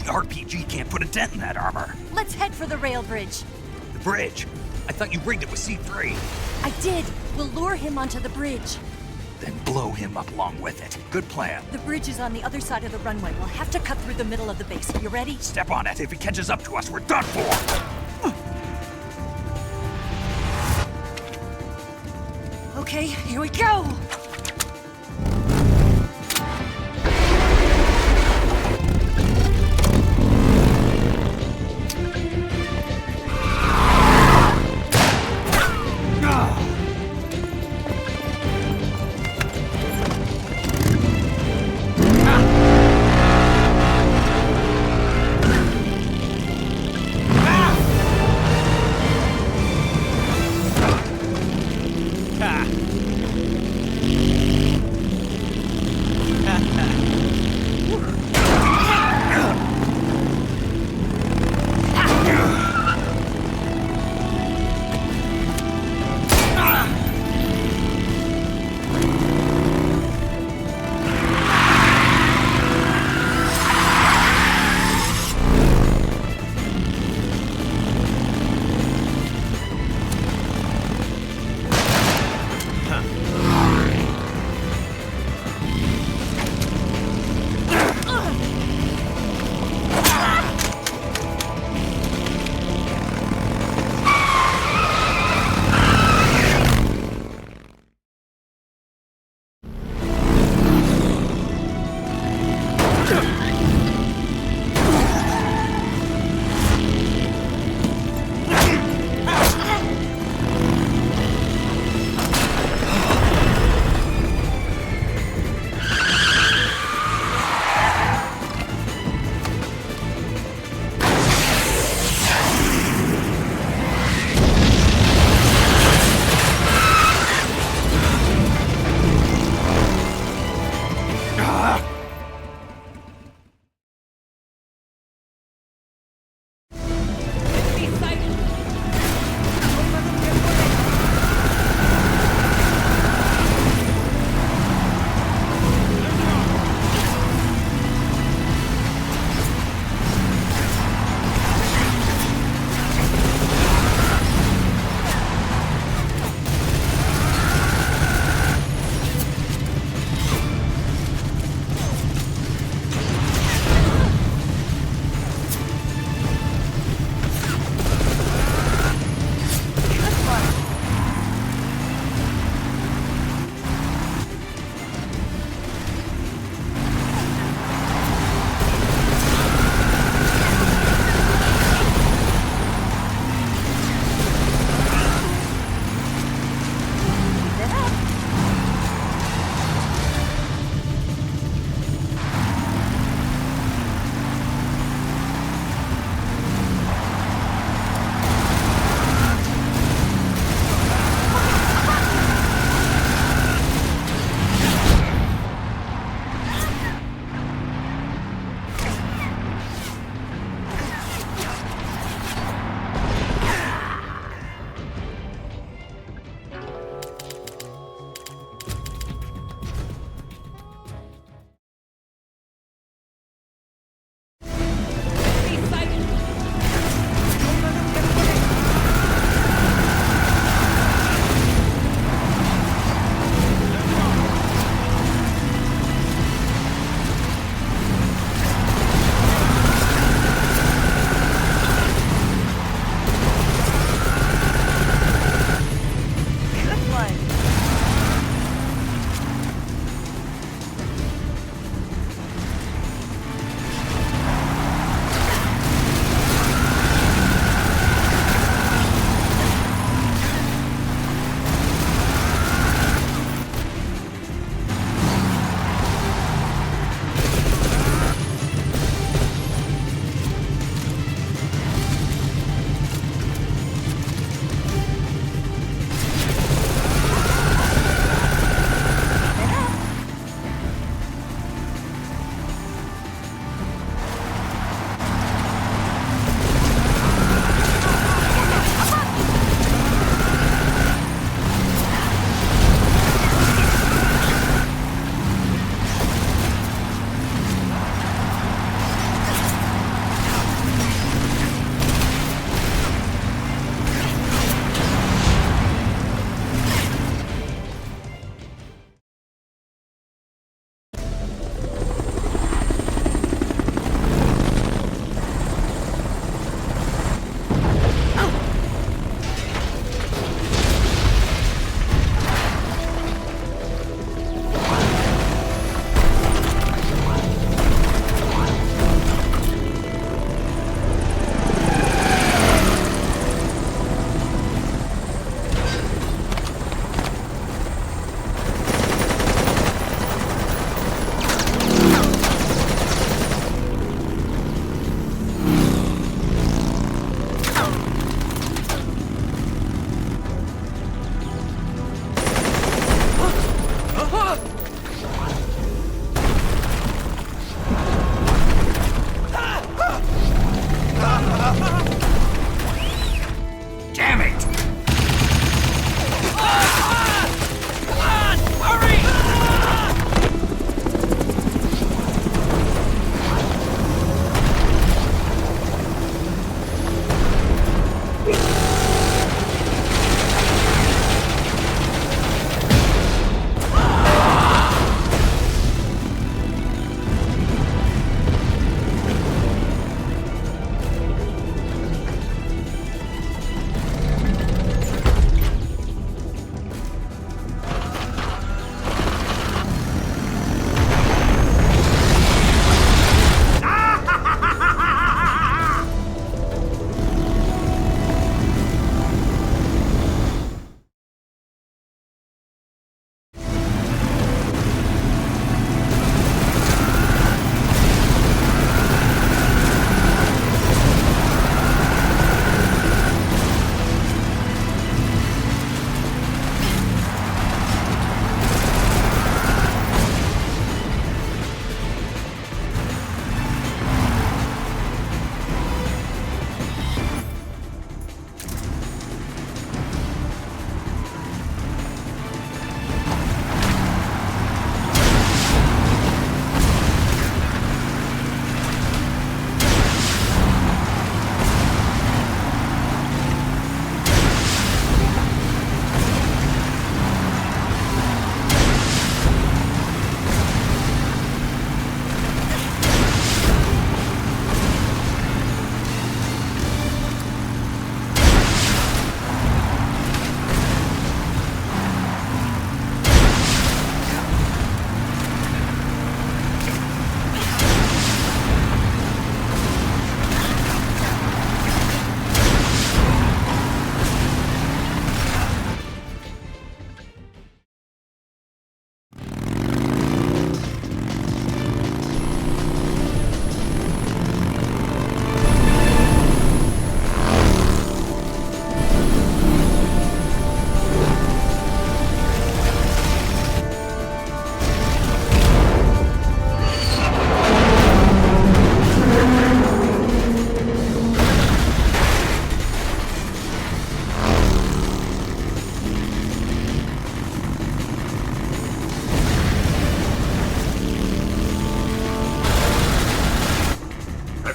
RPG can't put a dent in that armor. Let's head for the rail bridge. The bridge? I thought you rigged it with C3. I did. We'll lure him onto the bridge. Then blow him up along with it. Good plan. The bridge is on the other side of the runway. We'll have to cut through the middle of the base. You ready? Step on it. If he catches up to us, we're done for. Okay, here we go!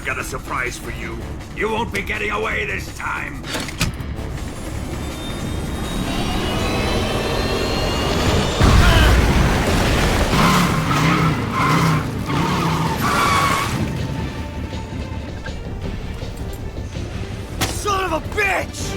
got a surprise for you. You won't be getting away this time. Son of a bitch!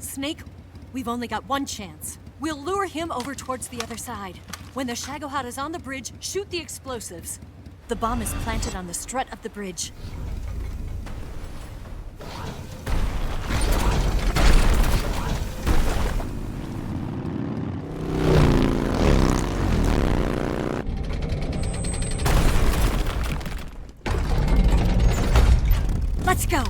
Snake, we've only got one chance. We'll lure him over towards the other side. When the Shagohod is on the bridge, shoot the explosives. The bomb is planted on the strut of the bridge. Let's go!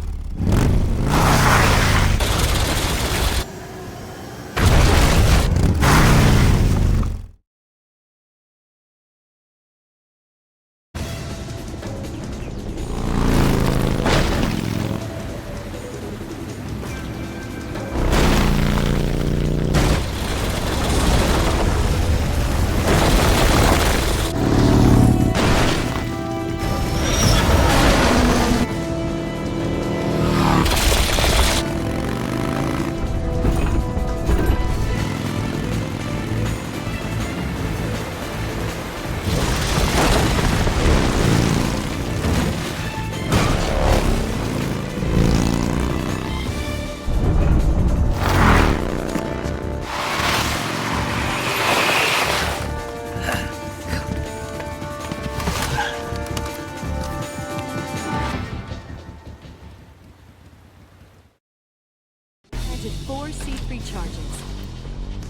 Planted 4 C3 charges.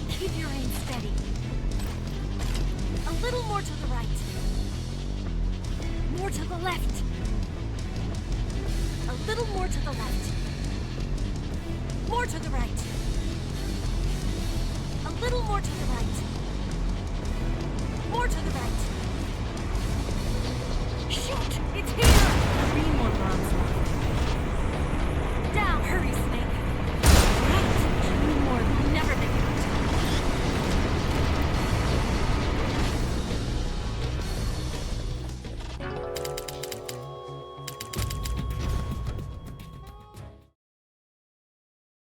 Keep your aim steady. A little more to the right. More to the left. A little more to the left. More to the right. A little more to the right. More to the right. Shoot! It's here! 3 more bombs left. Down! Hurry, Snake! Right! 2 more. Never make it.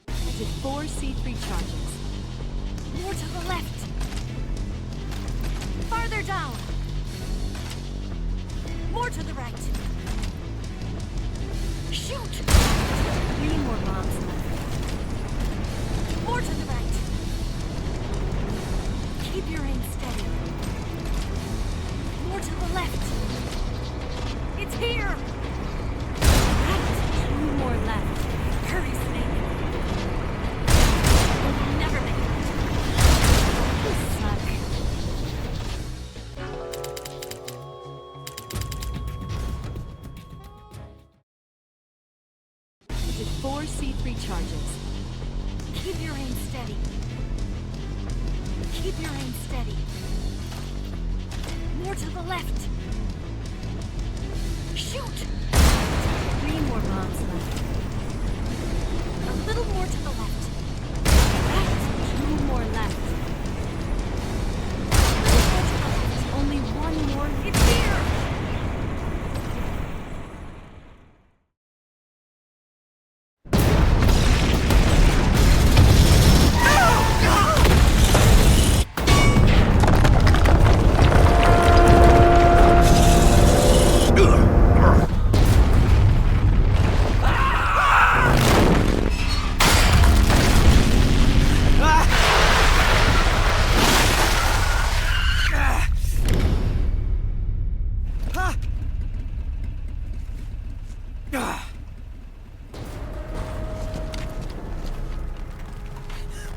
Planted 4 C3 charges. More to the left. Farther down. More to the right. Shoot! 3 more bombs left. More to the right. Keep your aim steady. More to the left. It's here! Right. 2 more left. Hurry, Snake. We'll never make it. You suck. You did 4 C3 charges. Keep your aim steady. Keep your aim steady. More to the left. Shoot! 3 more bombs left. A little more to the left. Right. 2 more left. A little more to the left. Only 1 more. It's here!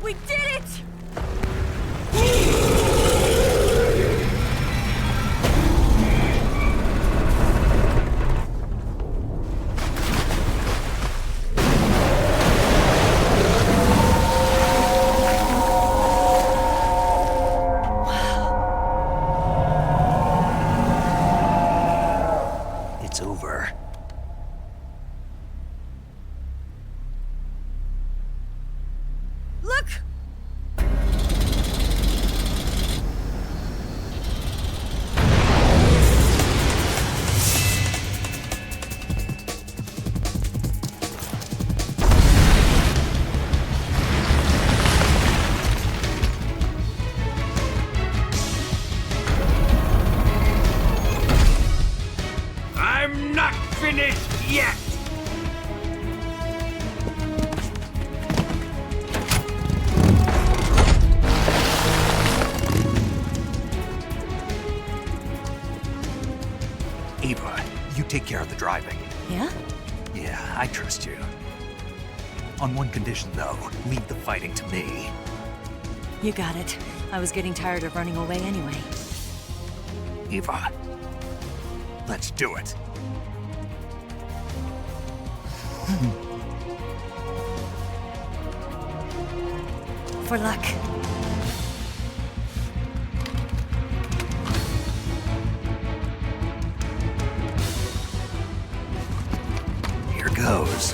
We did it! It's over. Look! I'm not finished yet! Eva, you take care of the driving. Yeah? Yeah, I trust you. On one condition, though, leave the fighting to me. You got it. I was getting tired of running away anyway. Eva, let's do it. For luck. Here goes.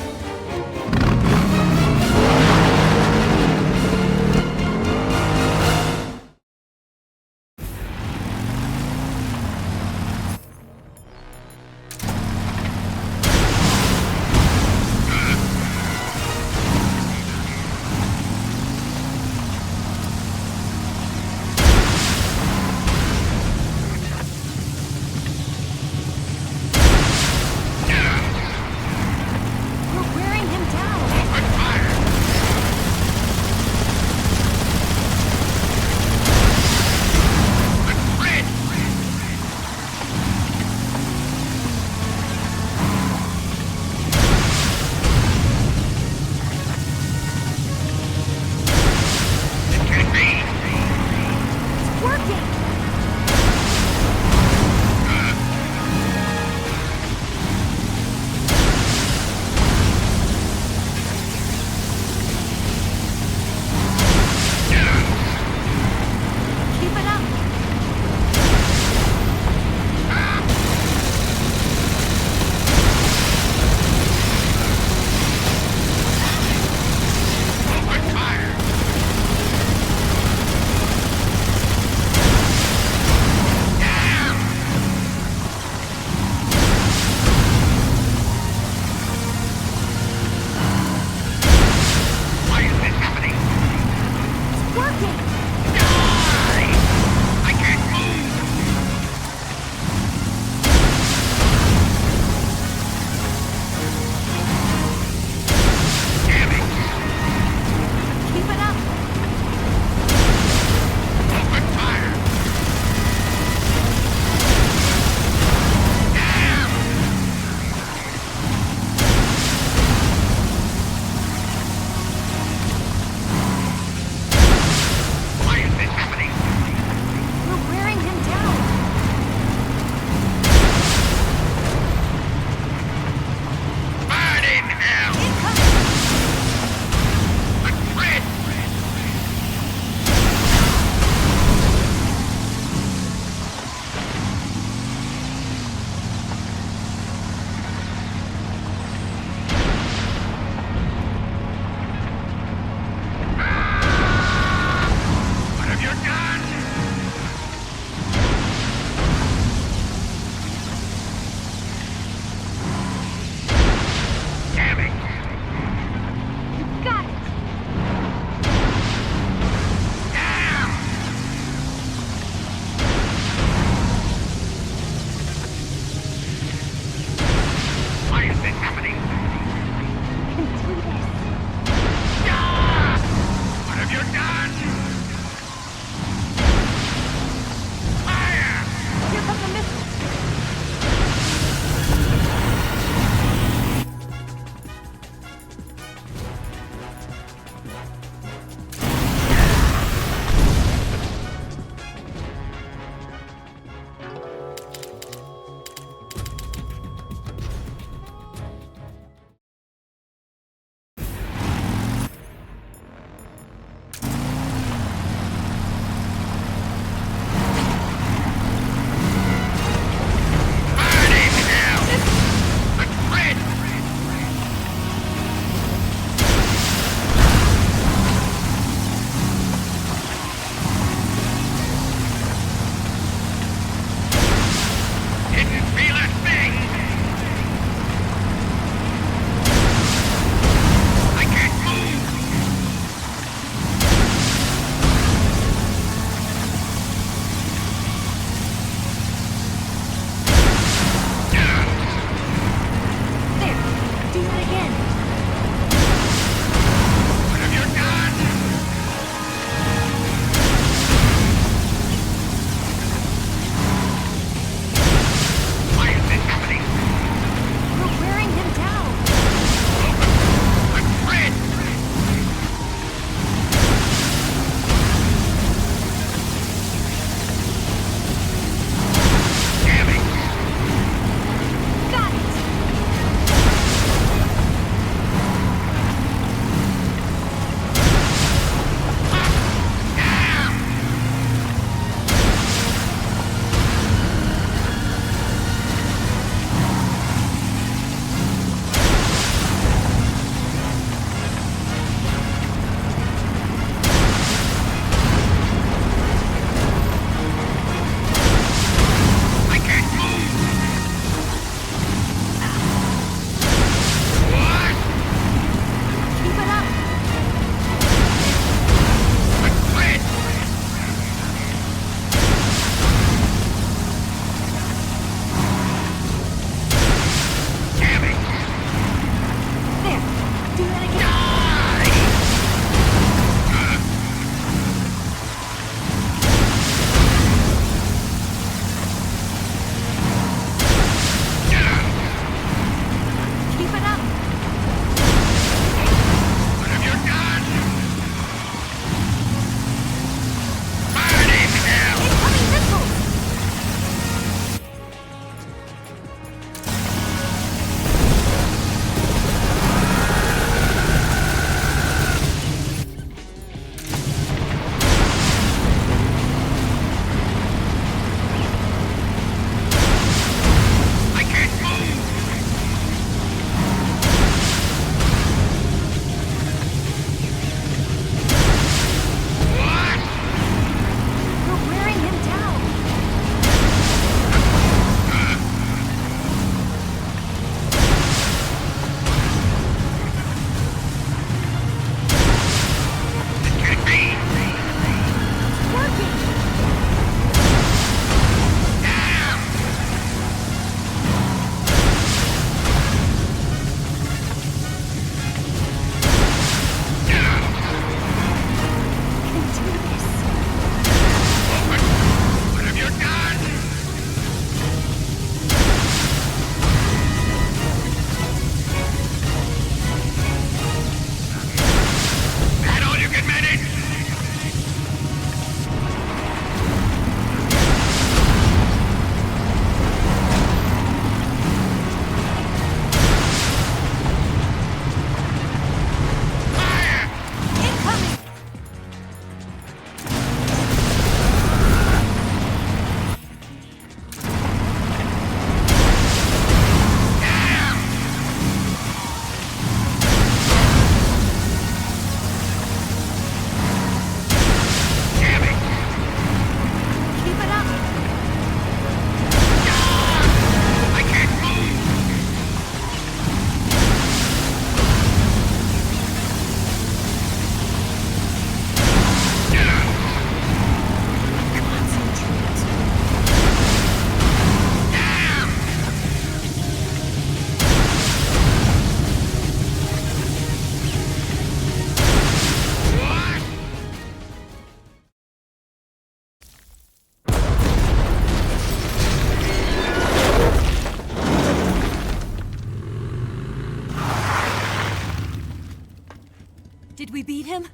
we beat him?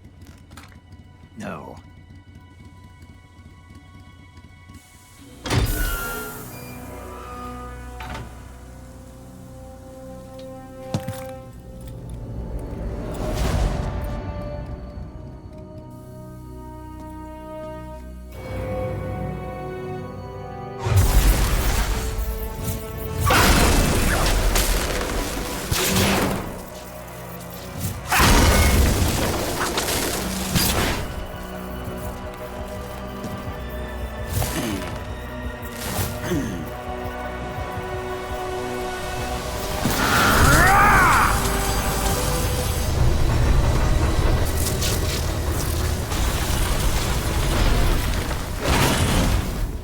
No.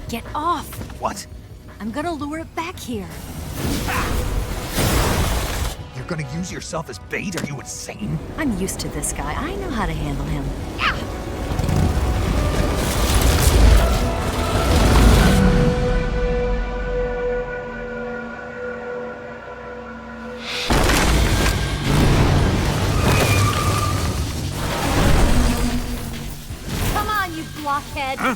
Get off! What? I'm gonna lure it back here. You're gonna use yourself as bait? Are you insane? I'm used to this guy. I know how to handle him. Come on, you blockhead! Huh?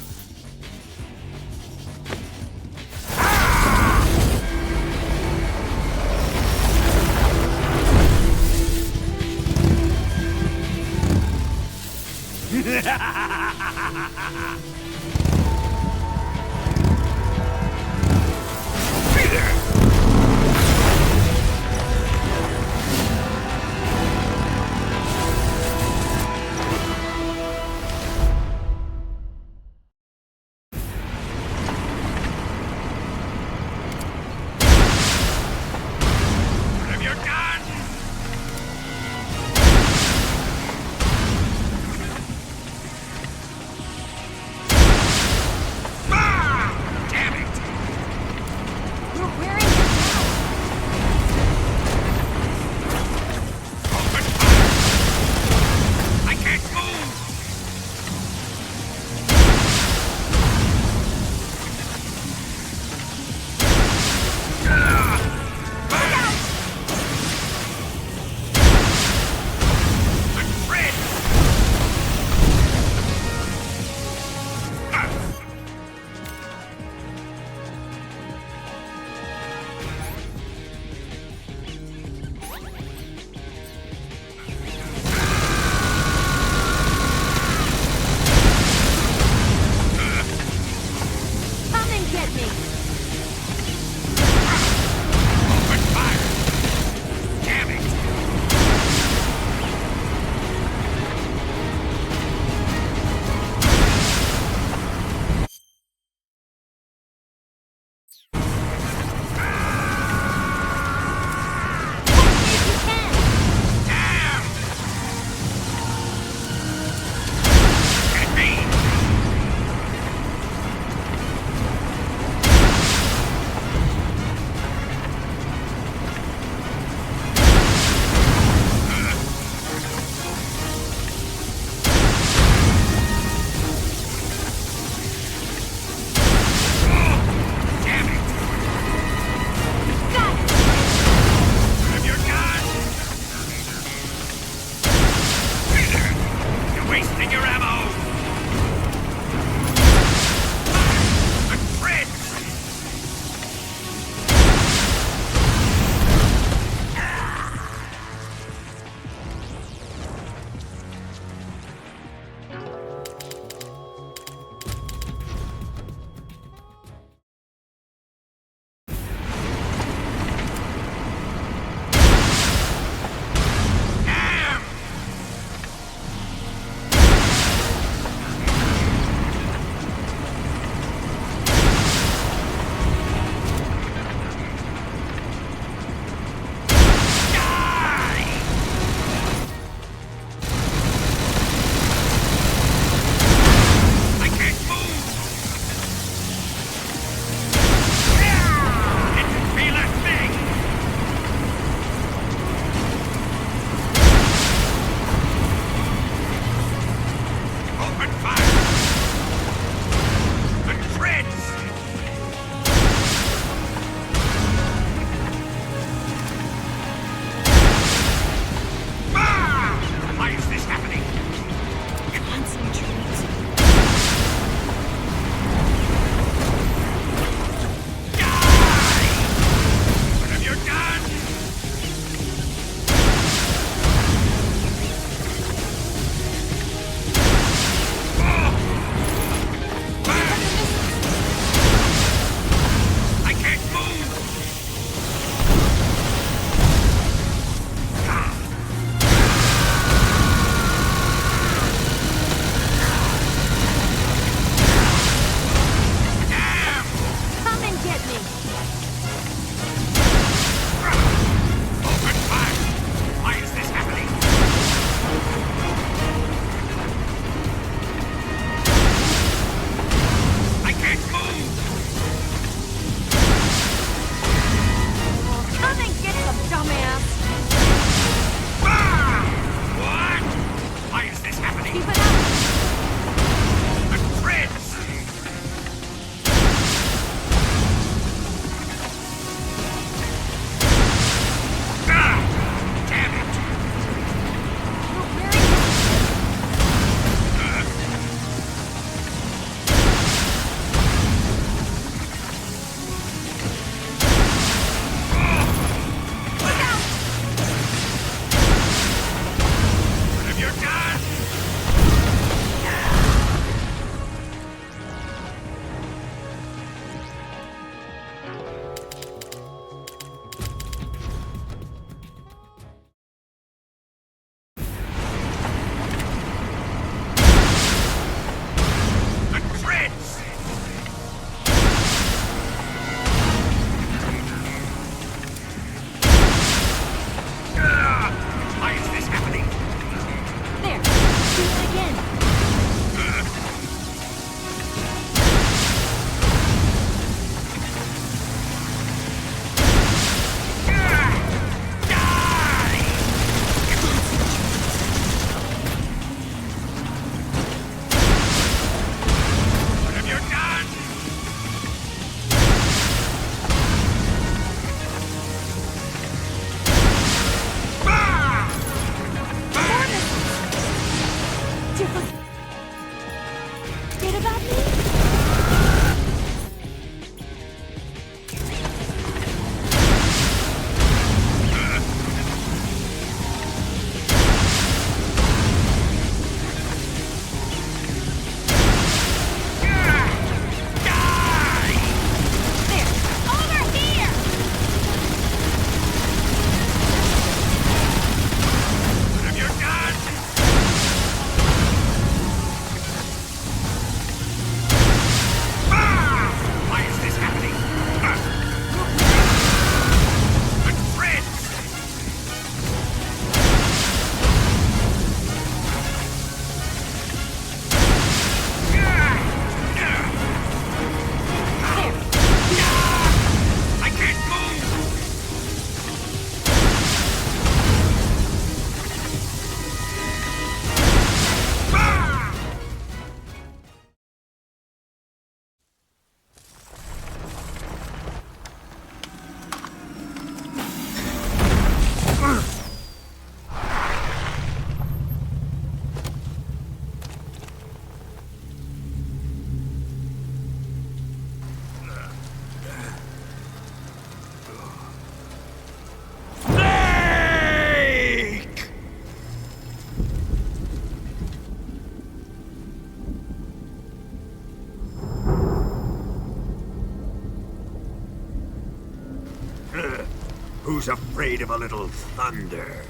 Who's afraid of a little thunder?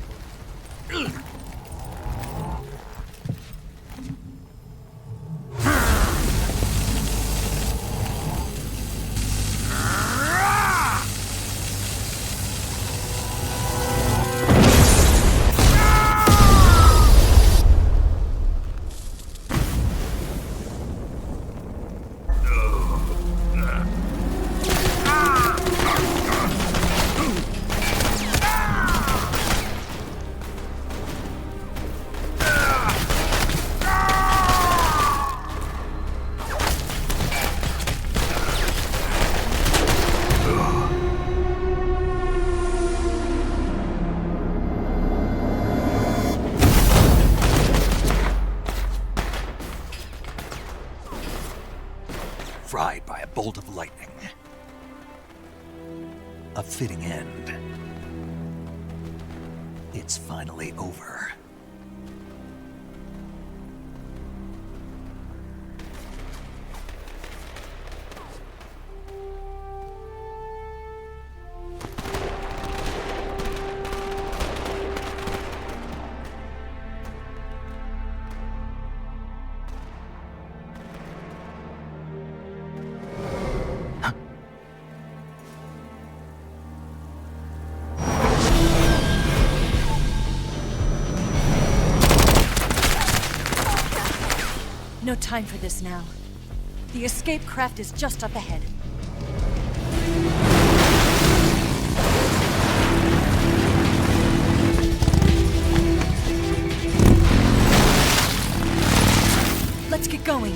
Fried by a bolt of lightning. A fitting end. It's finally over. No time for this now. The escape craft is just up ahead. Let's get going.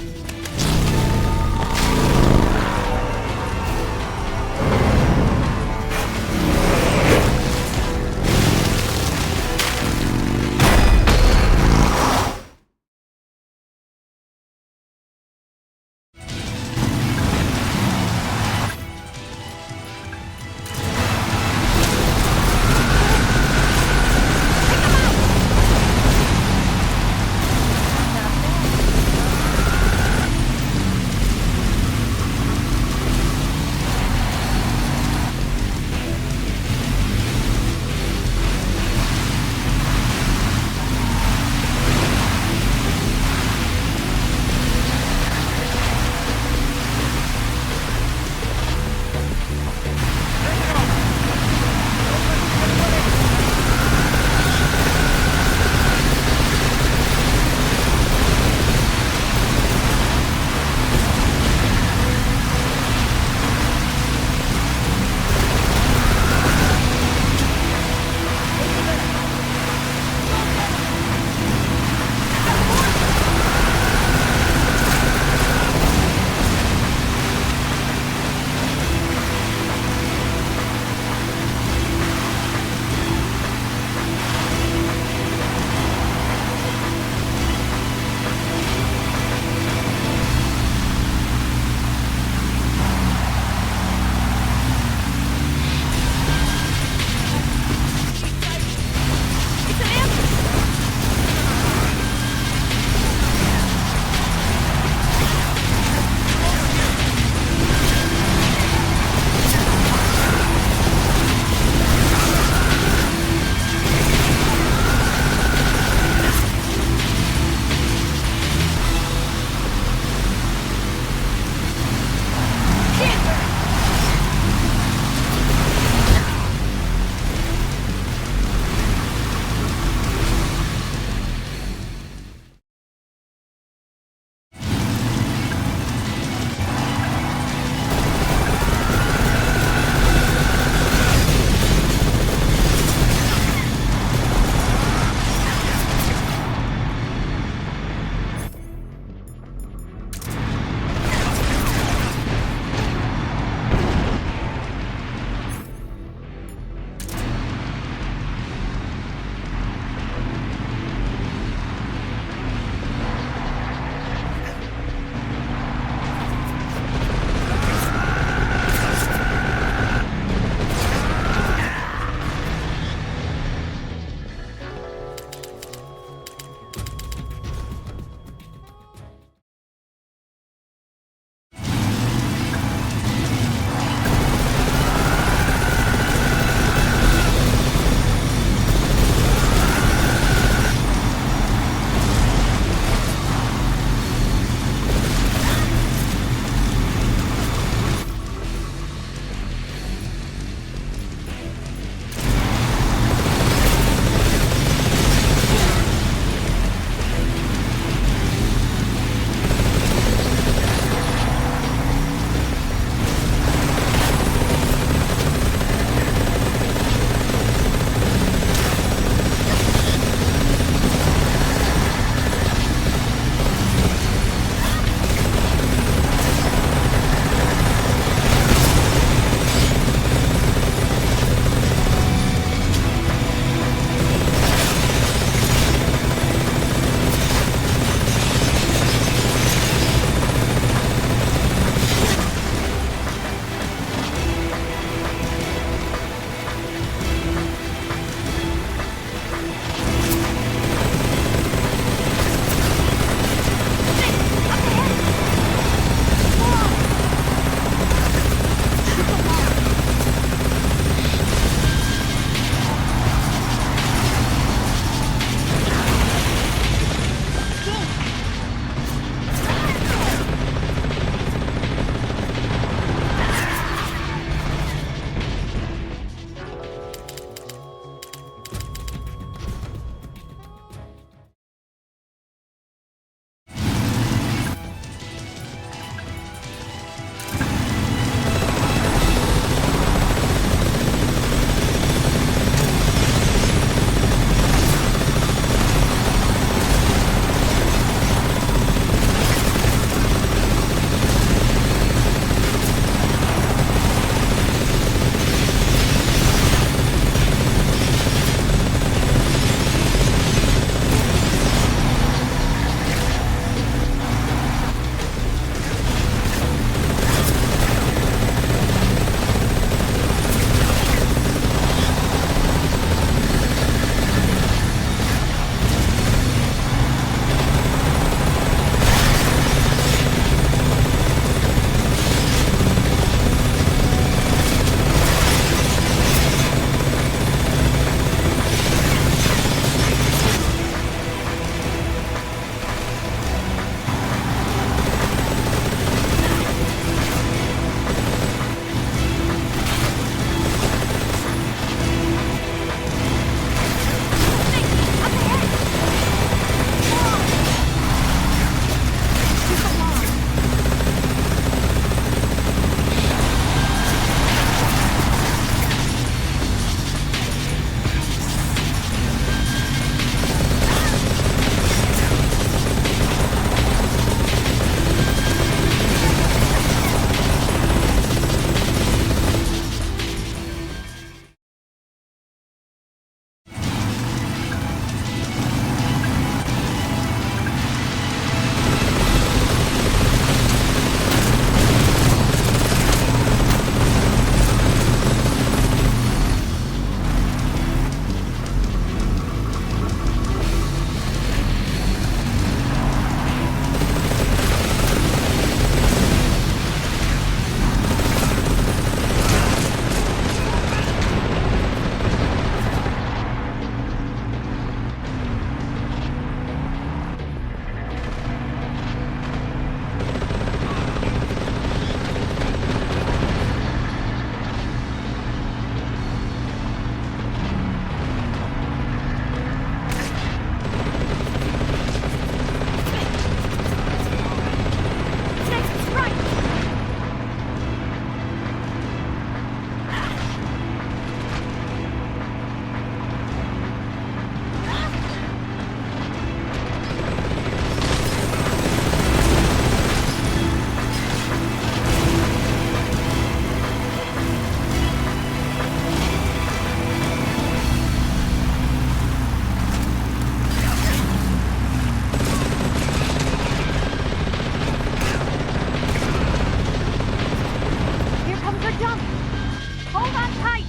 Hold on tight!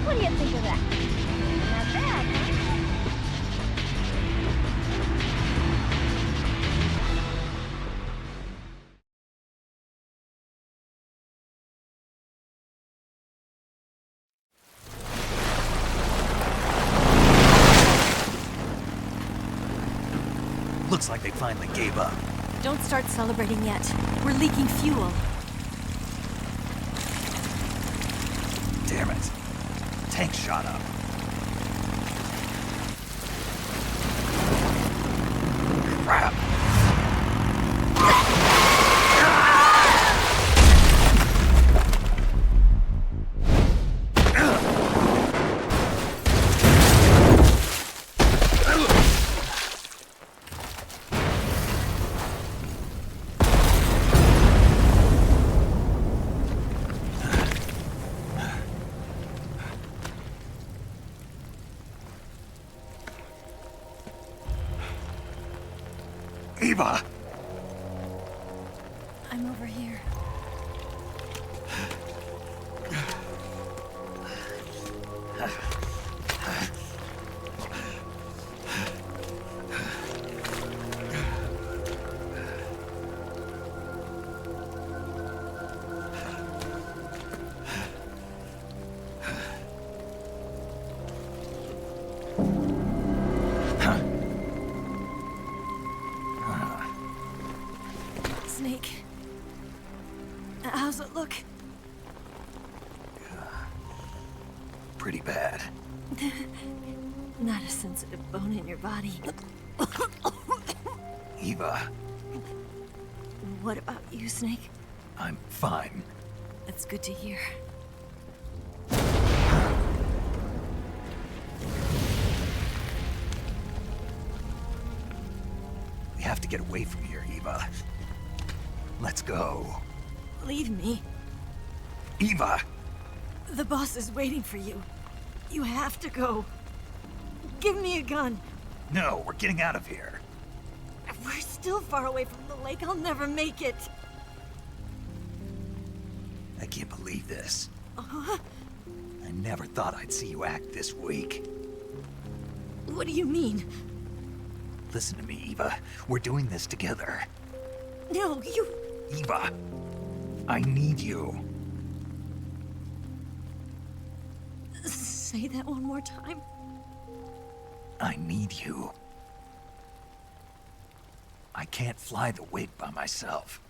What do you think of that? Not bad, huh? Looks like they finally gave up. Don't start celebrating yet. We're leaking fuel. Damn it. Tank shot up. Crap. Eva! I'm over here. Snake. How's it look? Pretty bad. Not a sensitive bone in your body. Eva, What about you, Snake? I'm fine. That's good to hear. We have to get away from here, Eva. Let's go. Leave me. Eva! The boss is waiting for you. You have to go. Give me a gun. No, we're getting out of here. We're still far away from the lake. I'll never make it. I can't believe this. I never thought I'd see you act this weak. What do you mean? Listen to me, Eva. We're doing this together. No, you... Eva, I need you. Say that one more time. I need you. I can't fly the wig by myself.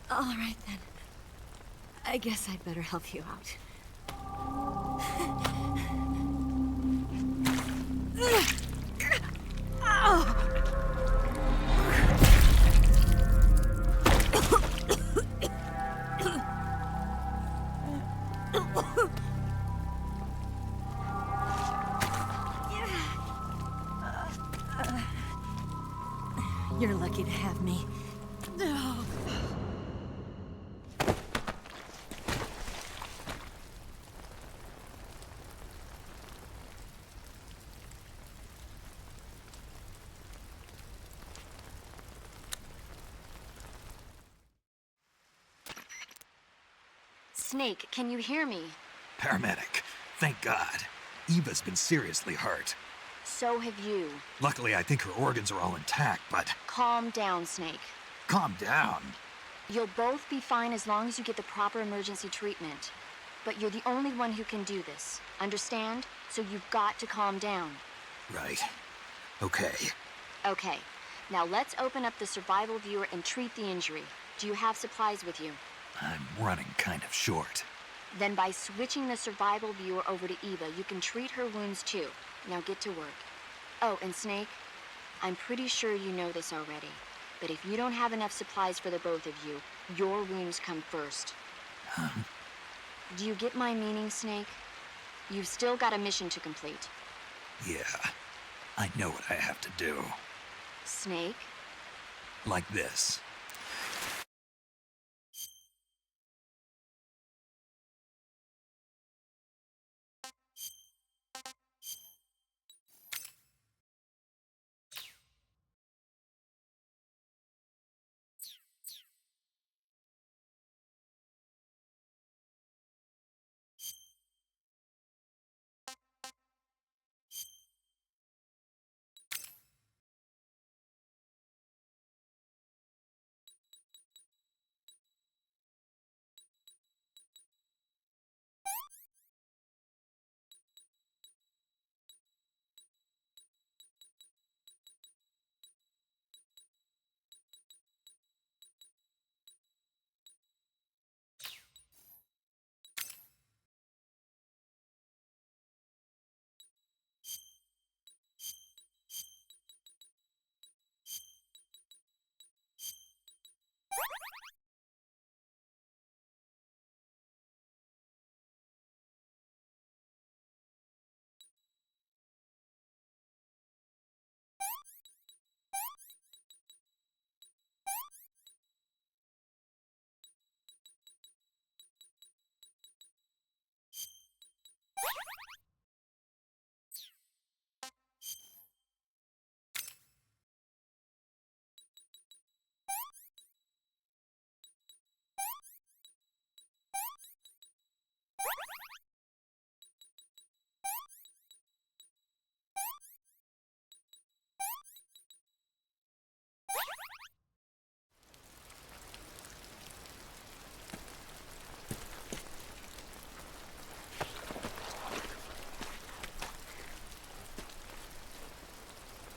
All right, then. I guess I'd better help you out. You're lucky to have me. Snake, can you hear me? Paramedic, thank God. Eva's been seriously hurt. So have you. Luckily, I think her organs are all intact, but... Calm down, Snake. Calm down. You'll both be fine as long as you get the proper emergency treatment. But you're the only one who can do this. Understand? So you've got to calm down. Right. Okay. Okay. Now let's open up the survival viewer and treat the injury. Do you have supplies with you? I'm running kind of short. Then by switching the survival viewer over to Eva, you can treat her wounds too. Now get to work. Oh, and Snake, I'm pretty sure you know this already, but if you don't have enough supplies for the both of you, your wounds come first. Huh? Do you get my meaning, Snake? You've still got a mission to complete. Yeah. I know what I have to do. Snake? Like this.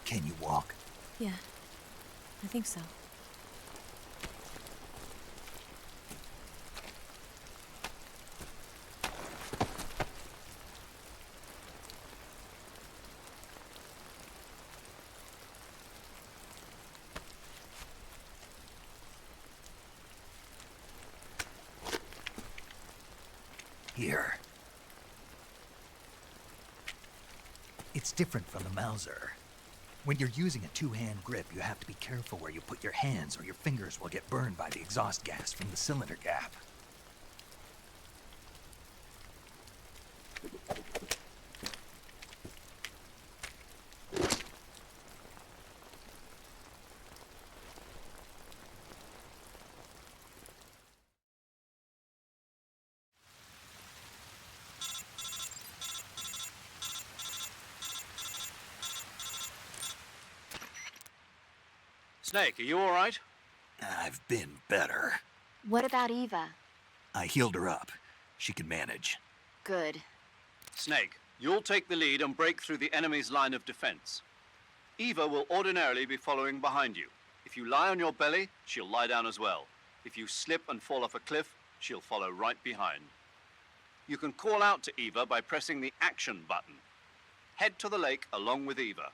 Can you walk? Yeah, I think so. Here. It's different from the Mauser. When you're using a two-hand grip, you have to be careful where you put your hands or your fingers will get burned by the exhaust gas from the cylinder gap. Snake, are you all right? I've been better. What about Eva? I healed her up. She can manage. Good. Snake, you'll take the lead and break through the enemy's line of defense. Eva will ordinarily be following behind you. If you lie on your belly, she'll lie down as well. If you slip and fall off a cliff, she'll follow right behind. You can call out to Eva by pressing the action button. Head to the lake along with Eva.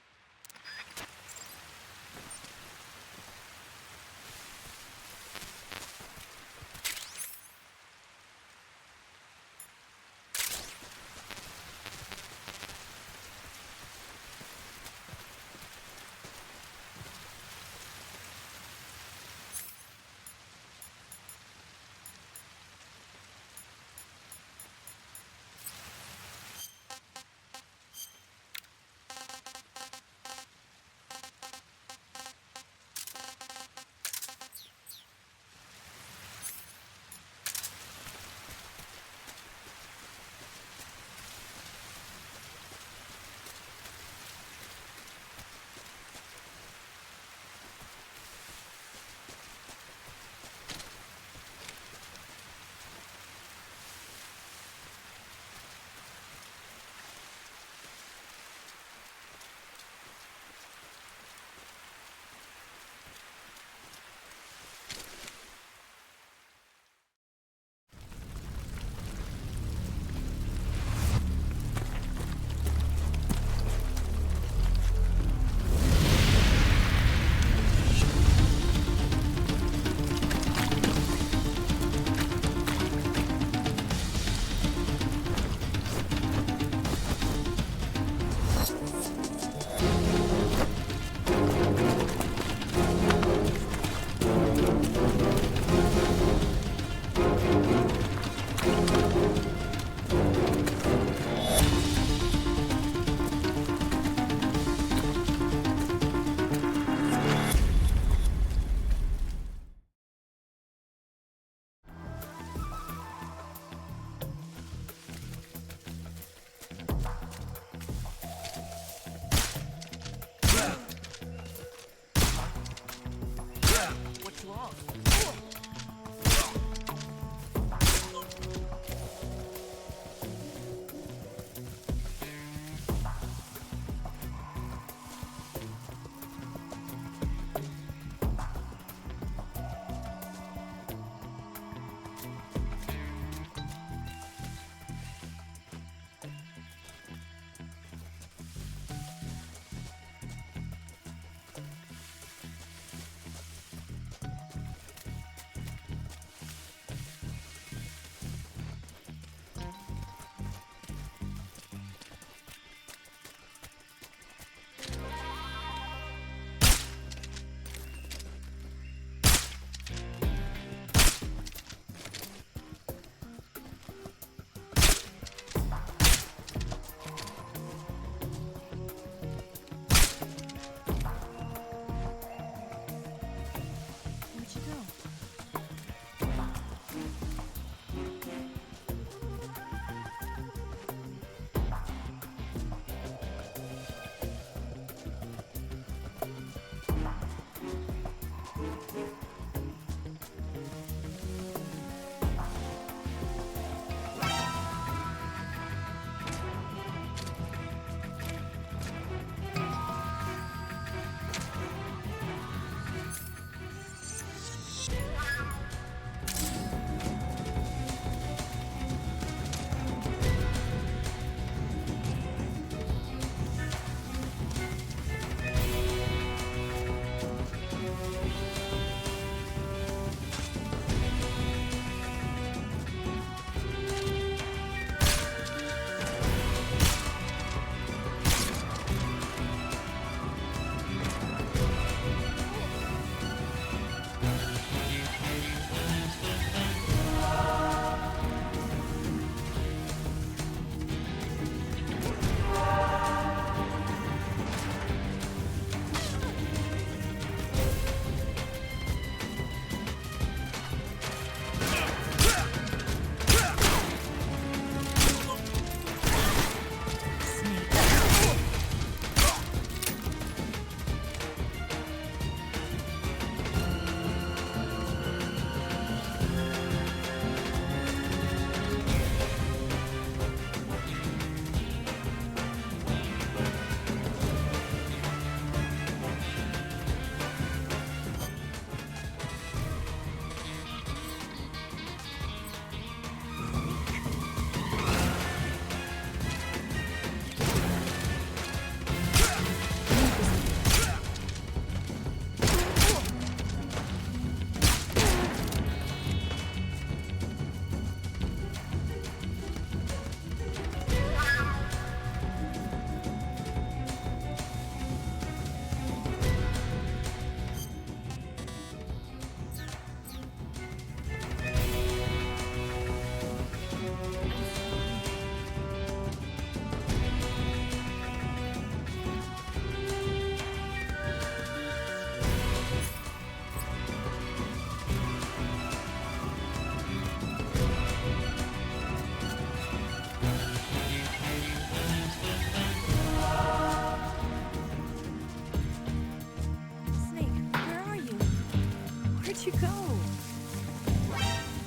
go?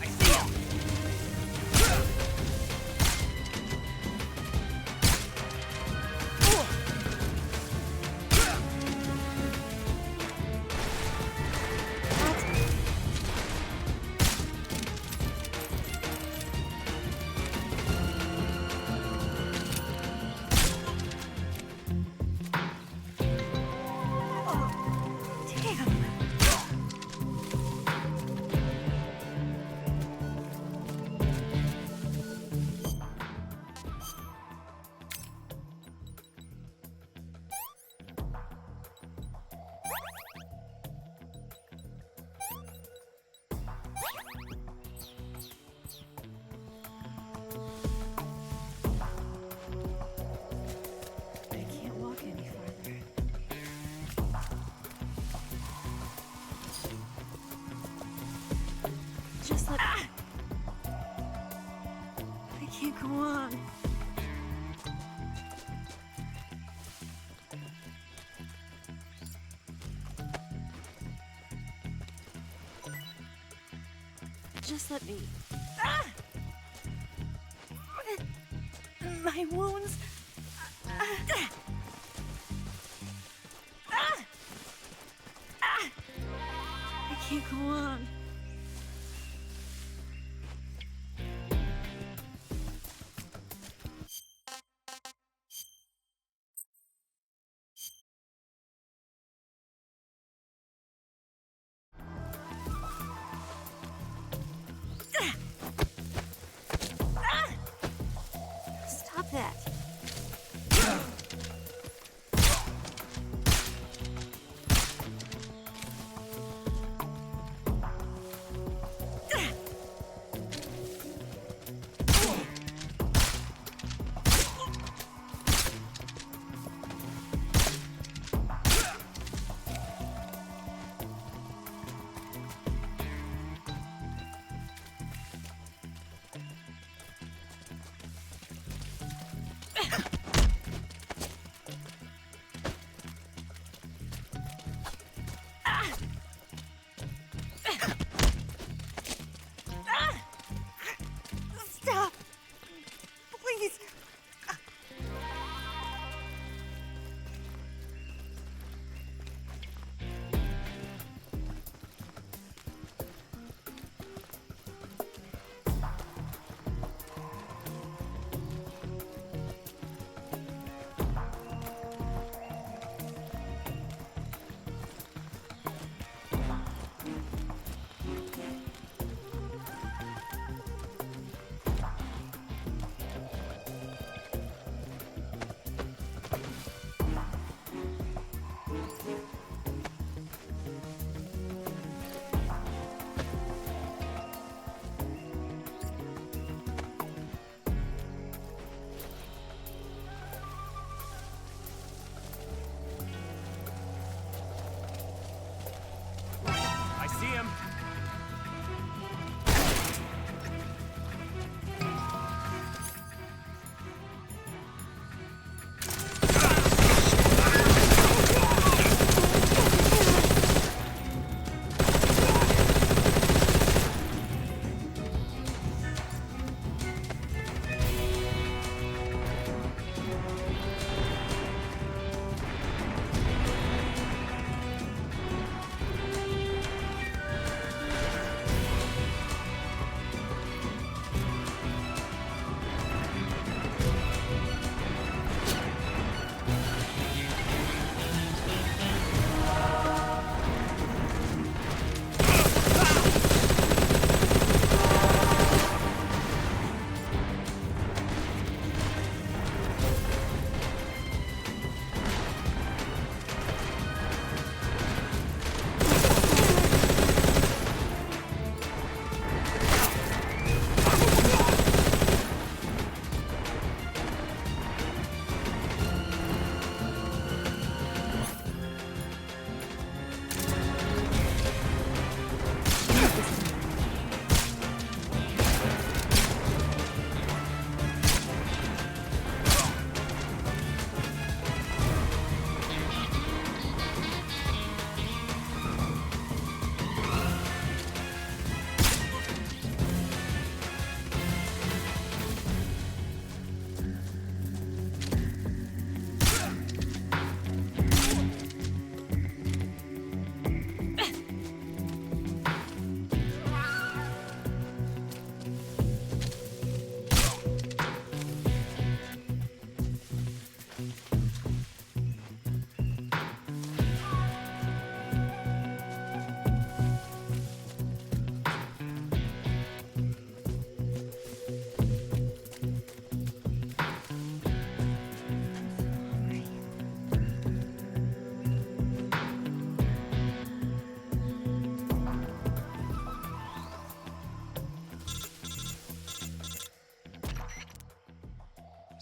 I see him! I can't walk any farther. Just let... I can't go on. Just let me... My wounds... I can't go on. Stop that.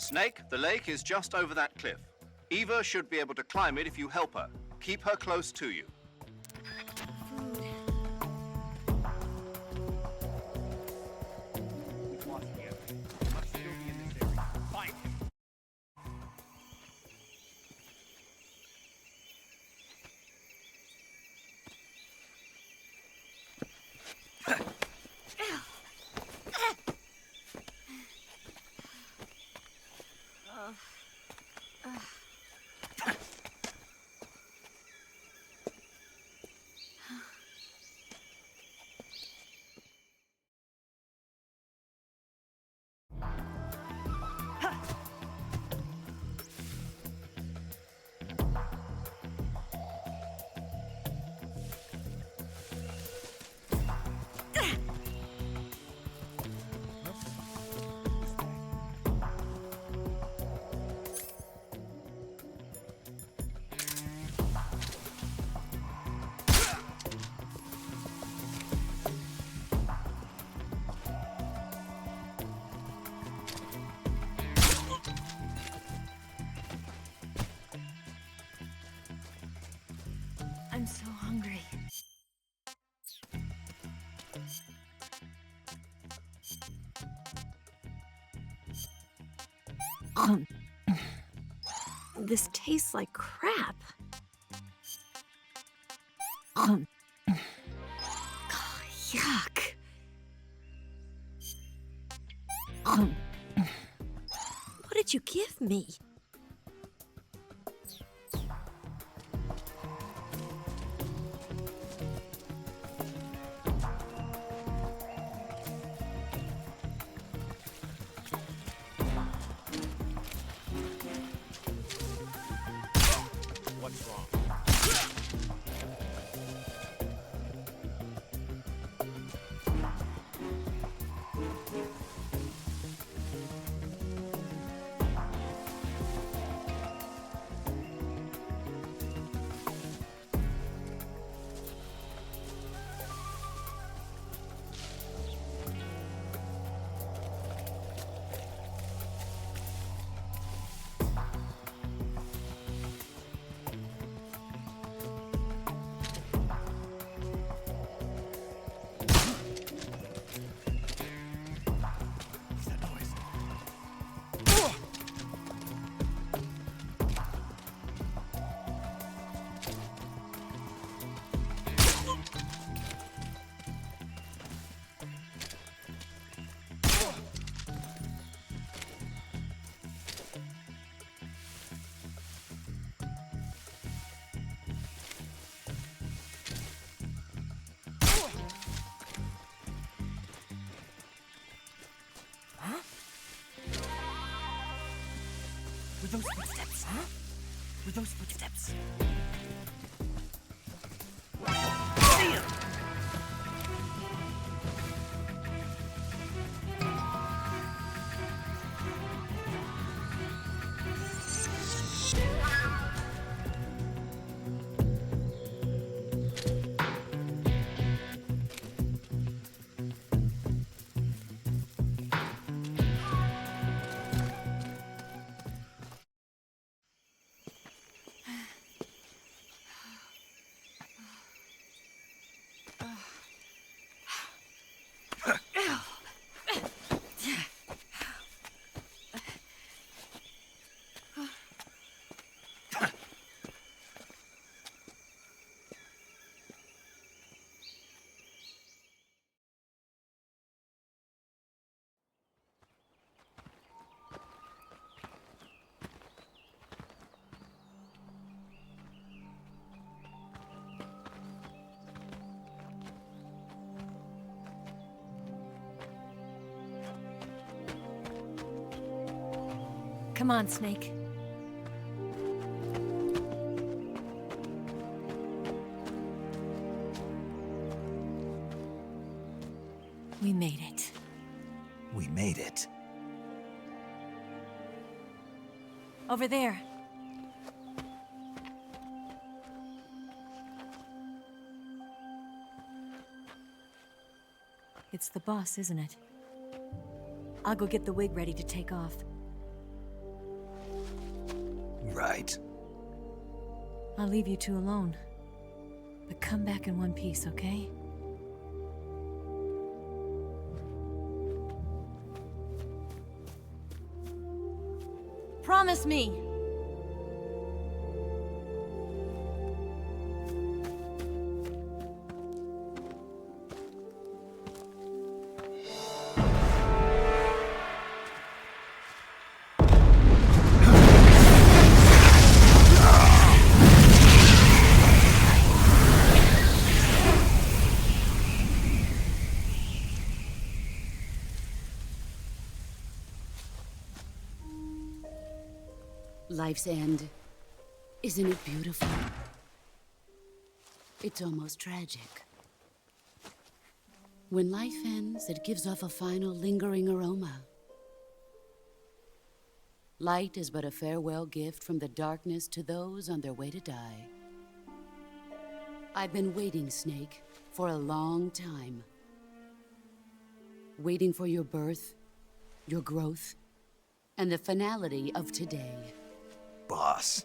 Snake, the lake is just over that cliff. Eva should be able to climb it if you help her. Keep her close to you. I'm so hungry. This tastes like crap. Yuck. What did you give me? What's wrong? Were those footsteps? Huh? Were those footsteps? Come on, Snake. We made it. We made it. Over there. It's the boss, isn't it? I'll go get the wig ready to take off. Right. I'll leave you two alone. But come back in one piece, okay? Promise me! Life's end. Isn't it beautiful? It's almost tragic. When life ends, it gives off a final lingering aroma. Light is but a farewell gift from the darkness to those on their way to die. I've been waiting, Snake, for a long time. Waiting for your birth, your growth, and the finality of today. Boss.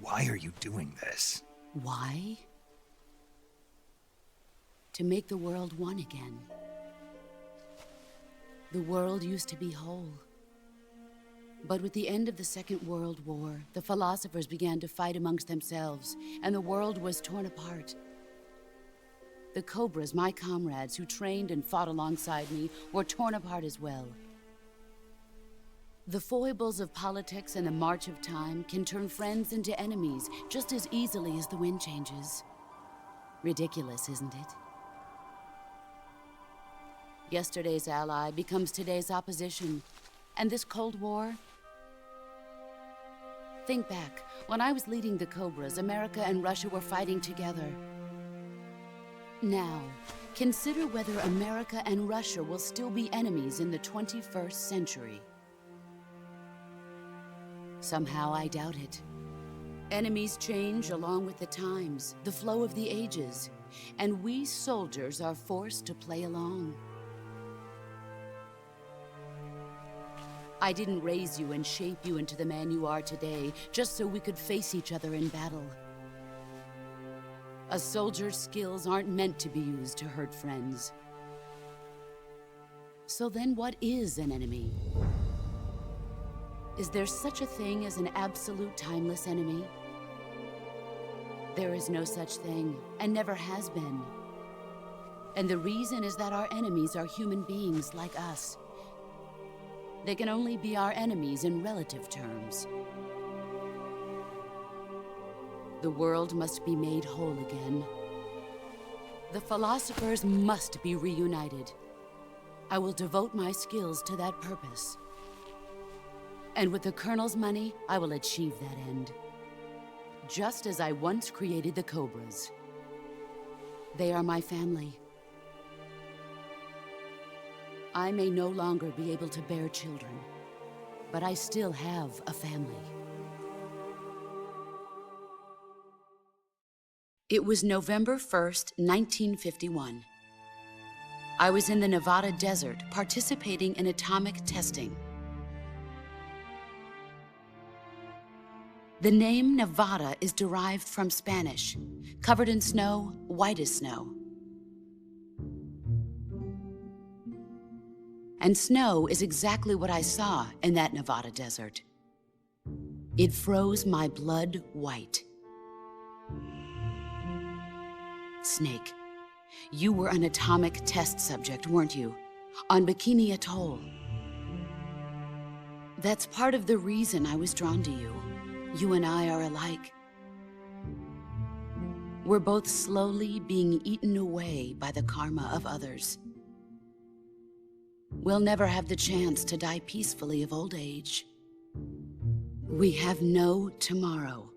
Why are you doing this? Why? To make the world one again. The world used to be whole. But with the end of the Second World War, the philosophers began to fight amongst themselves, and the world was torn apart. The Cobras, my comrades who trained and fought alongside me, were torn apart as well. The foibles of politics and the march of time can turn friends into enemies just as easily as the wind changes. Ridiculous, isn't it? Yesterday's ally becomes today's opposition. And this Cold War? Think back. When I was leading the Cobras, America and Russia were fighting together. Now, consider whether America and Russia will still be enemies in the 21st century. Somehow I doubt it. Enemies change along with the times, the flow of the ages, and we soldiers are forced to play along. I didn't raise you and shape you into the man you are today just so we could face each other in battle. A soldier's skills aren't meant to be used to hurt friends. So then what is an enemy? Is there such a thing as an absolute timeless enemy? There is no such thing, and never has been. And the reason is that our enemies are human beings like us. They can only be our enemies in relative terms. The world must be made whole again. The philosophers must be reunited. I will devote my skills to that purpose. And with the Colonel's money, I will achieve that end. Just as I once created the Cobras. They are my family. I may no longer be able to bear children, but I still have a family. It was November 1st, 1951. I was in the Nevada desert participating in atomic testing. The name Nevada is derived from Spanish, covered in snow, white as snow. And snow is exactly what I saw in that Nevada desert. It froze my blood white. Snake, you were an atomic test subject, weren't you? On Bikini Atoll. That's part of the reason I was drawn to you. You and I are alike. We're both slowly being eaten away by the karma of others. We'll never have the chance to die peacefully of old age. We have no tomorrow.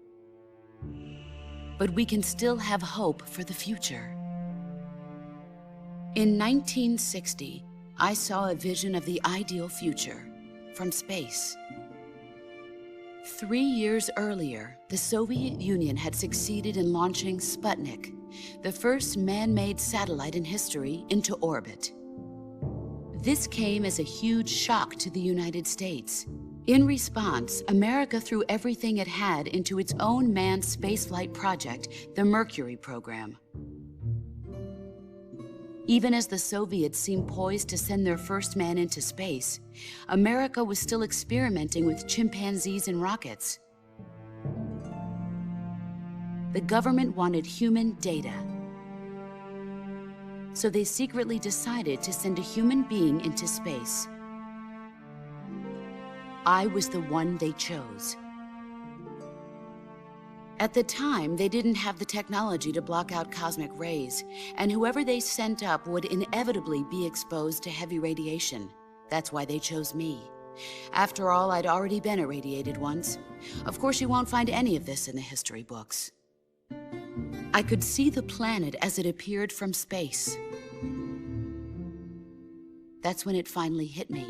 But we can still have hope for the future. In 1960, I saw a vision of the ideal future from space. 3 years earlier, the Soviet Union had succeeded in launching Sputnik, the first man-made satellite in history, into orbit. This came as a huge shock to the United States, In response, America threw everything it had into its own manned spaceflight project, the Mercury program. Even as the Soviets seemed poised to send their first man into space, America was still experimenting with chimpanzees and rockets. The government wanted human data. So they secretly decided to send a human being into space. I was the one they chose. At the time, they didn't have the technology to block out cosmic rays, and whoever they sent up would inevitably be exposed to heavy radiation. That's why they chose me. After all, I'd already been irradiated once. Of course, you won't find any of this in the history books. I could see the planet as it appeared from space. That's when it finally hit me.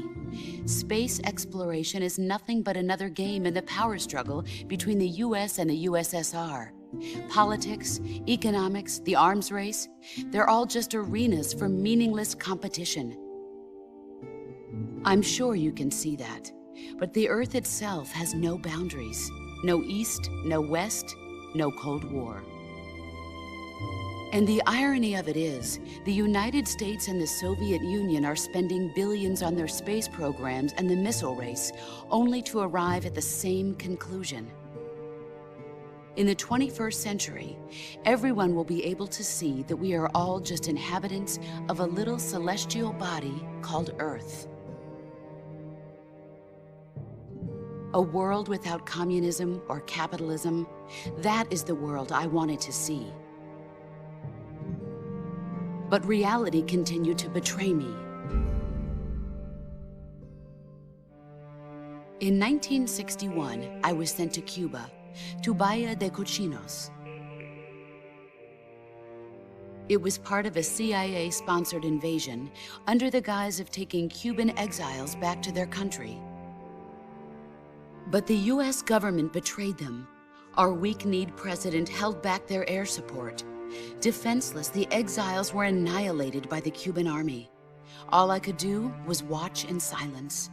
Space exploration is nothing but another game in the power struggle between the US and the USSR. Politics, economics, the arms race, they're all just arenas for meaningless competition. I'm sure you can see that, but the Earth itself has no boundaries. No East, no West, no Cold War. And the irony of it is, the United States and the Soviet Union are spending billions on their space programs and the missile race, only to arrive at the same conclusion. In the 21st century, everyone will be able to see that we are all just inhabitants of a little celestial body called Earth. A world without communism or capitalism, that is the world I wanted to see. But reality continued to betray me. In 1961, I was sent to Cuba, to Bahia de Cochinos. It was part of a CIA-sponsored invasion under the guise of taking Cuban exiles back to their country. But the US government betrayed them. Our weak-kneed president held back their air support. Defenseless, the exiles were annihilated by the Cuban army. All I could do was watch in silence.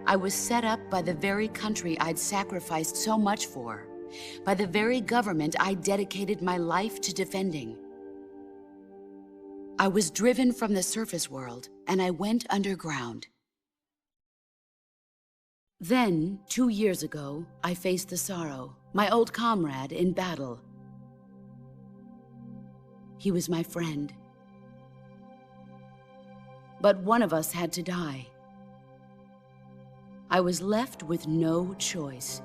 I was set up by the very country I'd sacrificed so much for, by the very government I dedicated my life to defending. I was driven from the surface world, and I went underground. Then, 2 years ago, I faced the Sorrow, my old comrade in battle. He was my friend. But one of us had to die. I was left with no choice.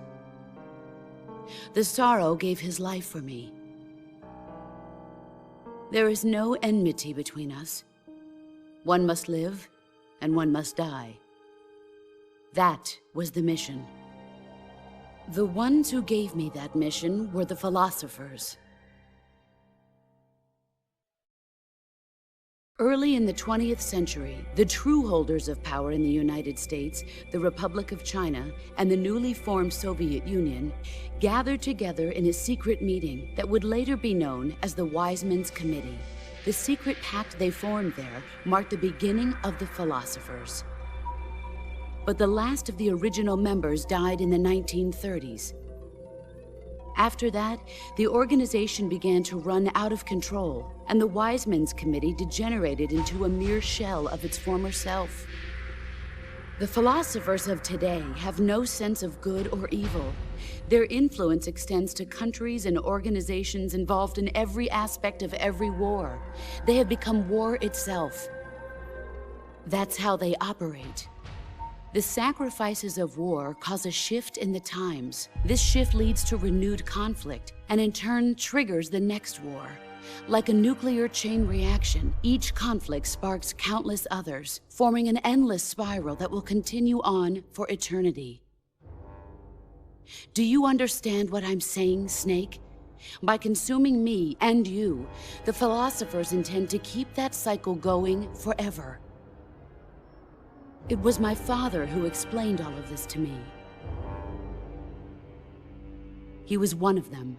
The Sorrow gave his life for me. There is no enmity between us. One must live, and one must die. That was the mission. The ones who gave me that mission were the philosophers. Early in the 20th century, the true holders of power in the United States, the Republic of China, and the newly formed Soviet Union gathered together in a secret meeting that would later be known as the Wise Men's Committee. The secret pact they formed there marked the beginning of the philosophers. But the last of the original members died in the 1930s. After that, the organization began to run out of control, and the Wise Men's Committee degenerated into a mere shell of its former self. The philosophers of today have no sense of good or evil. Their influence extends to countries and organizations involved in every aspect of every war. They have become war itself. That's how they operate. The sacrifices of war cause a shift in the times. This shift leads to renewed conflict, and in turn triggers the next war. Like a nuclear chain reaction, each conflict sparks countless others, forming an endless spiral that will continue on for eternity. Do you understand what I'm saying, Snake? By consuming me and you, the philosophers intend to keep that cycle going forever. It was my father who explained all of this to me. He was one of them.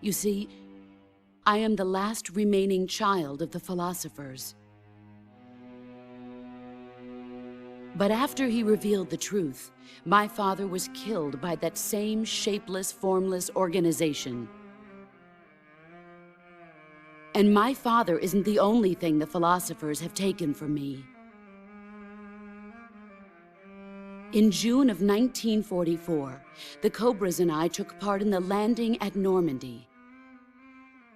You see, I am the last remaining child of the philosophers. But after he revealed the truth, my father was killed by that same shapeless, formless organization. And my father isn't the only thing the philosophers have taken from me. In June of 1944, the Cobras and I took part in the landing at Normandy.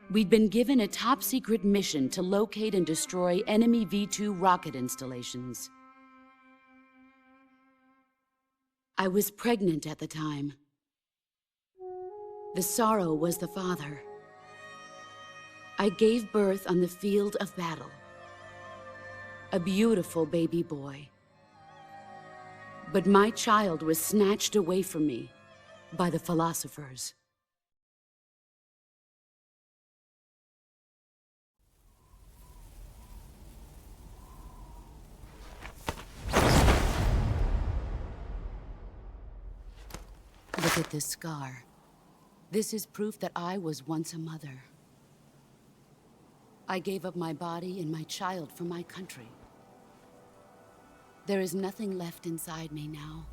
We'd been given a top-secret mission to locate and destroy enemy V-2 rocket installations. I was pregnant at the time. The sorrow was the father. I gave birth on the field of battle. A beautiful baby boy. But my child was snatched away from me by the philosophers. Look at this scar. This is proof that I was once a mother. I gave up my body and my child for my country. There is nothing left inside me now.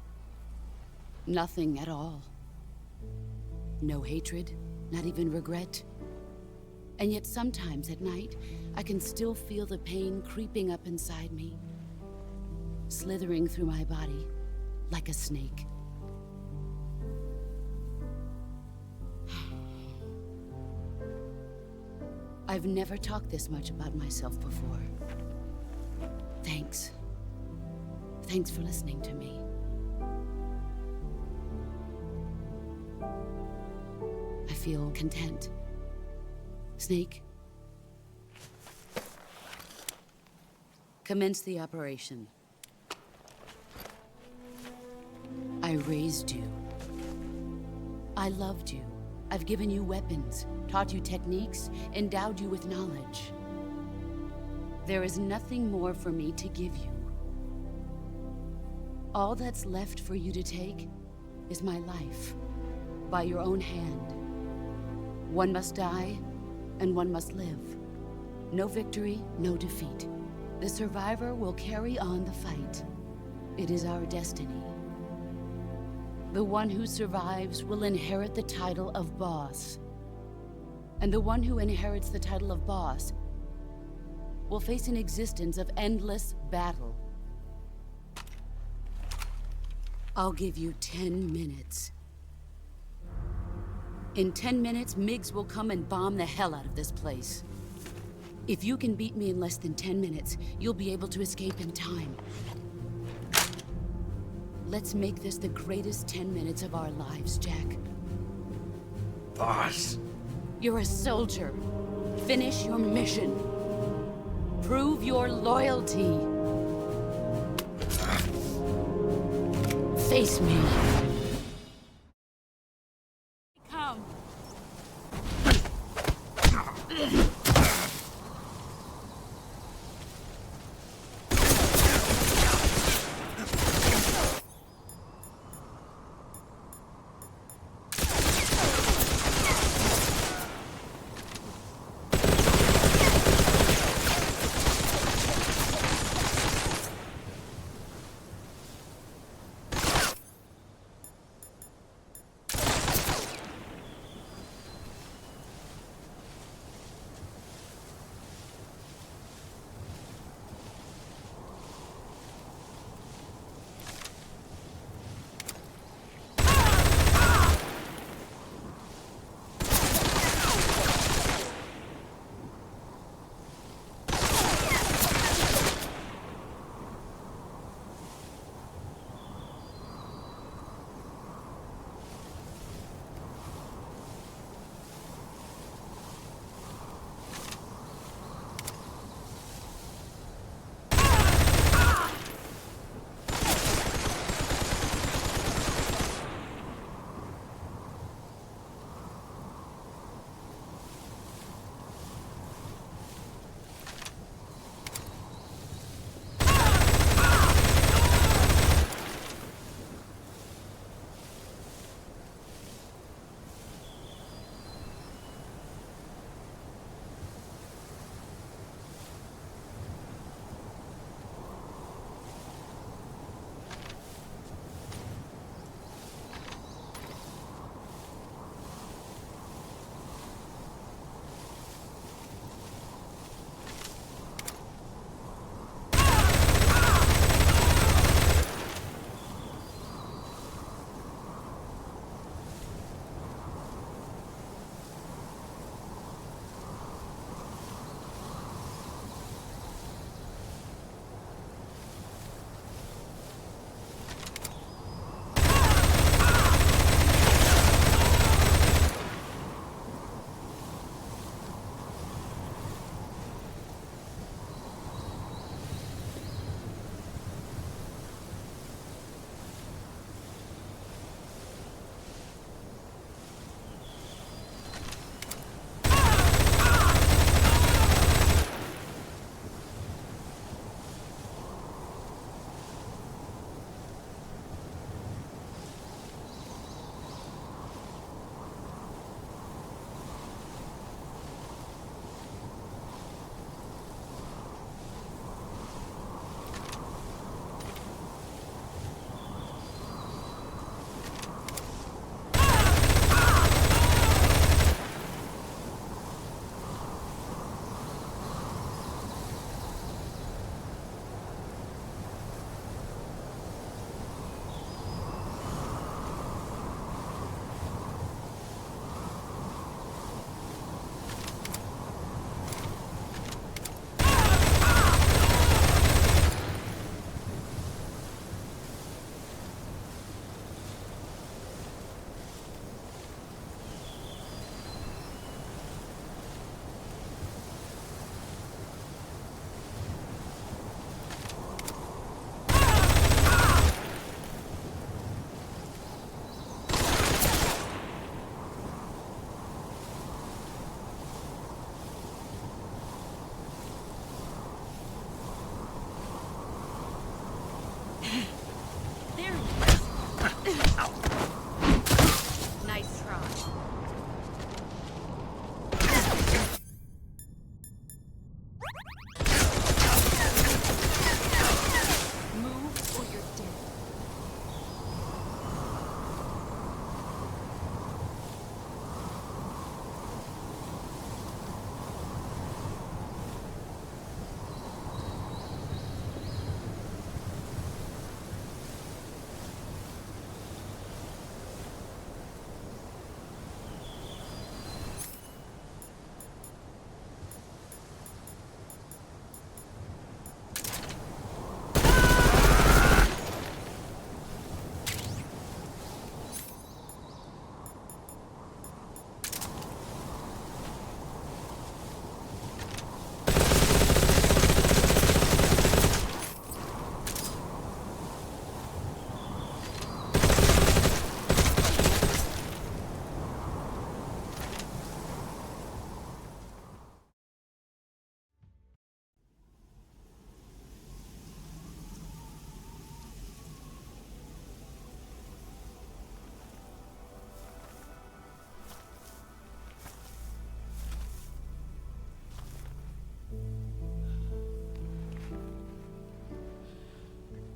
Nothing at all. No hatred, not even regret. And yet sometimes at night, I can still feel the pain creeping up inside me, slithering through my body like a snake. I've never talked this much about myself before. Thanks. Thanks for listening to me. I feel content. Snake, commence the operation. I raised you. I loved you. I've given you weapons, taught you techniques, endowed you with knowledge. There is nothing more for me to give you. All that's left for you to take is my life, by your own hand. One must die, and one must live. No victory, no defeat. The survivor will carry on the fight. It is our destiny. The one who survives will inherit the title of boss. And the one who inherits the title of boss will face an existence of endless battle. I'll give you 10 minutes. In 10 minutes, MiGs will come and bomb the hell out of this place. If you can beat me in less than 10 minutes, you'll be able to escape in time. Let's make this the greatest 10 minutes of our lives, Jack. Boss. You're a soldier. Finish your mission. Prove your loyalty. Face me. Come.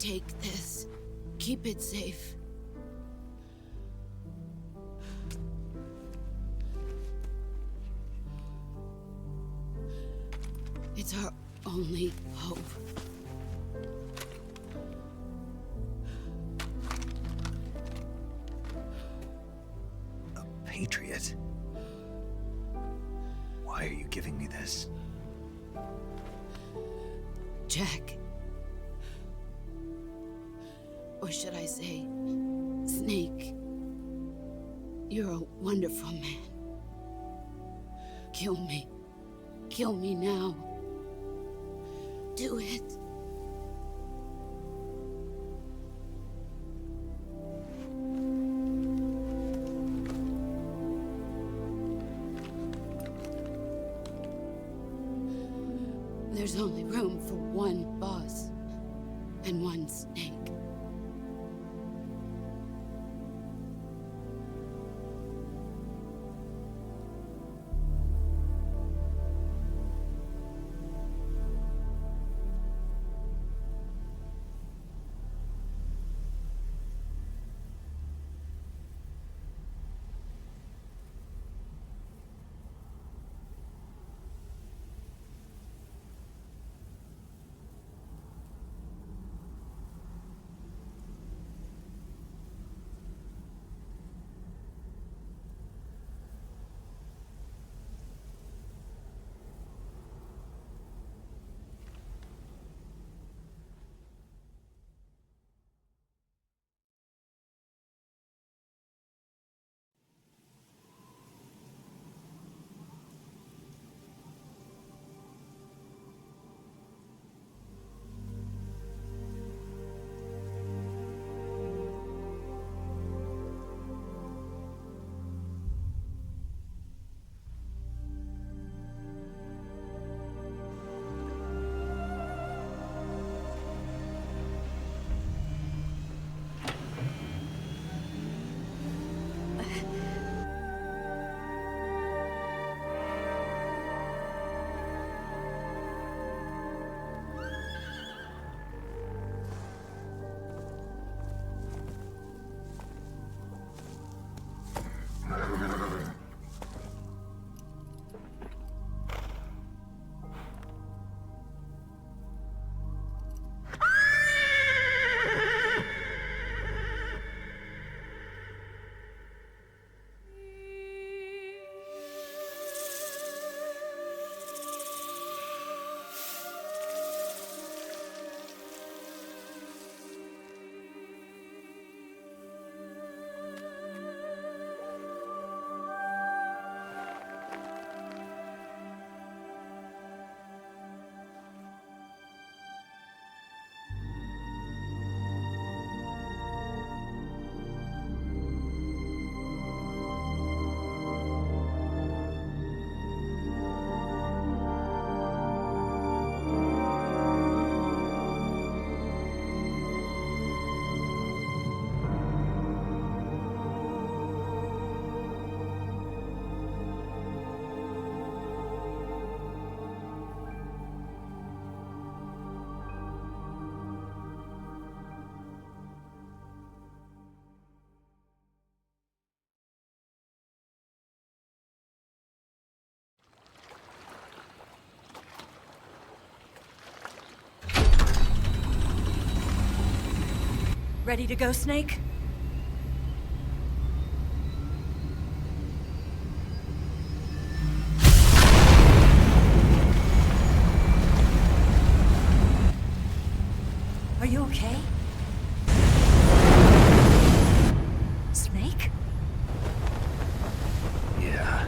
Take this. Keep it safe. It's our only hope. A patriot? Why are you giving me this? Jack. Or should I say, Snake. You're a wonderful man. Kill me. Kill me now. Do it. There's only room for one boss and one snake. Ready to go, Snake? Are you okay? Snake? Yeah.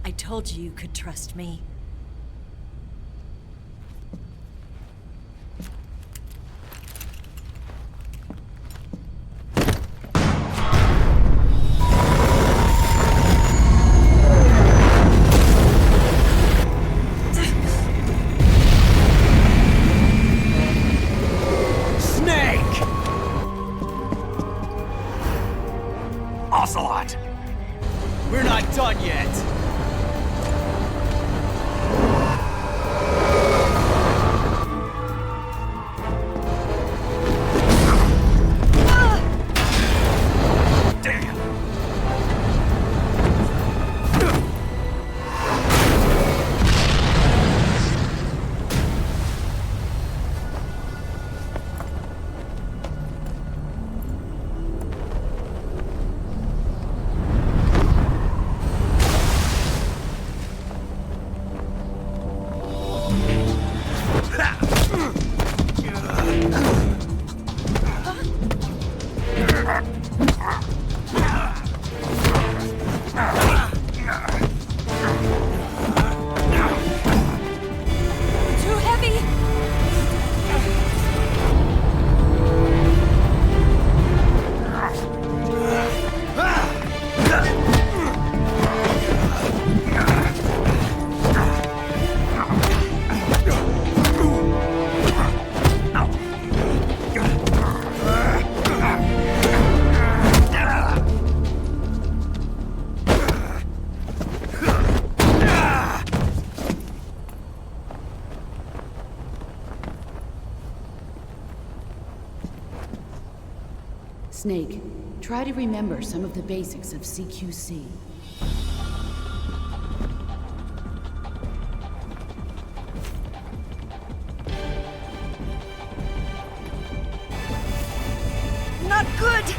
I told you you could trust me. Snake, try to remember some of the basics of CQC. Not good!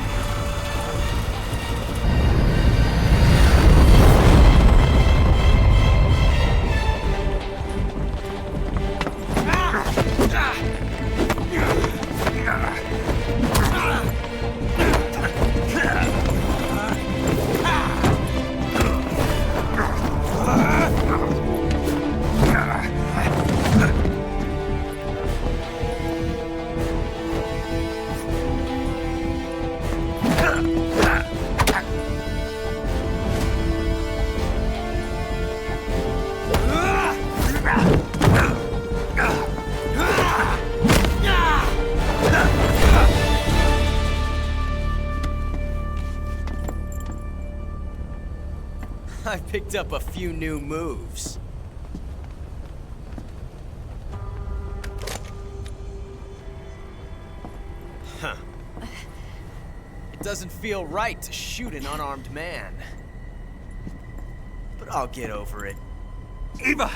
I picked up a few new moves. Huh. It doesn't feel right to shoot an unarmed man. But I'll get over it. Eva!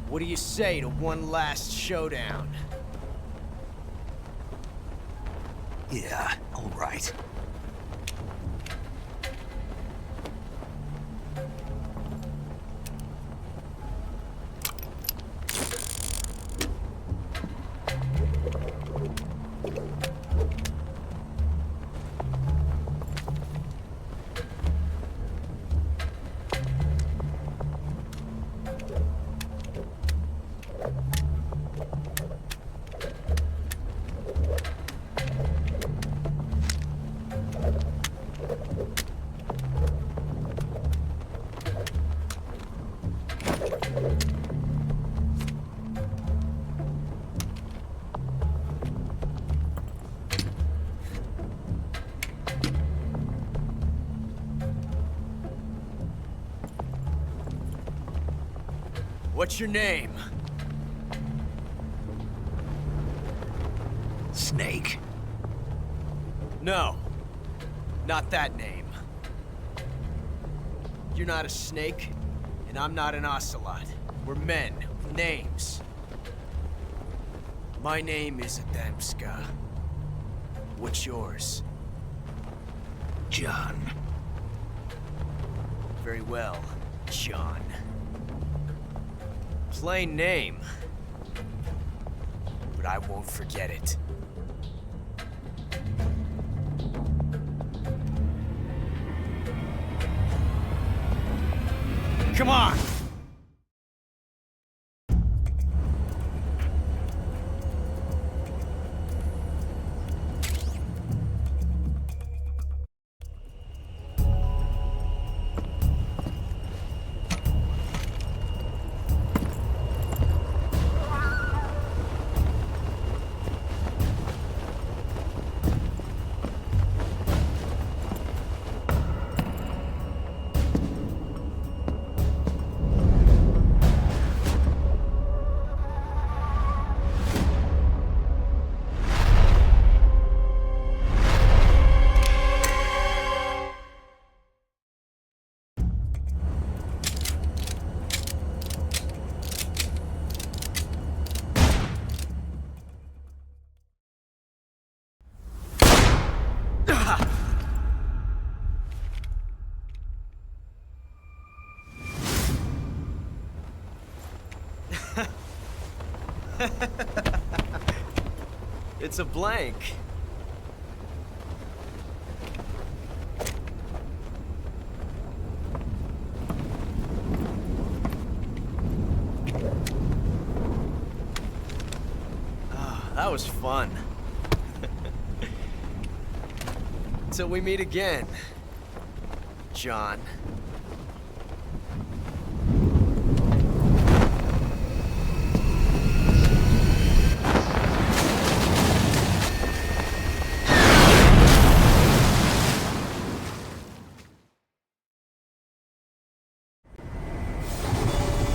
What do you say to one last showdown? Yeah, all right. What's your name? Snake. No. Not that name. You're not a snake, and I'm not an ocelot. We're men with names. My name is Adamska. What's yours? John. Very well, John. Plain name. But I won't forget it. Come on! It's a blank. That was fun. Till we meet again. John.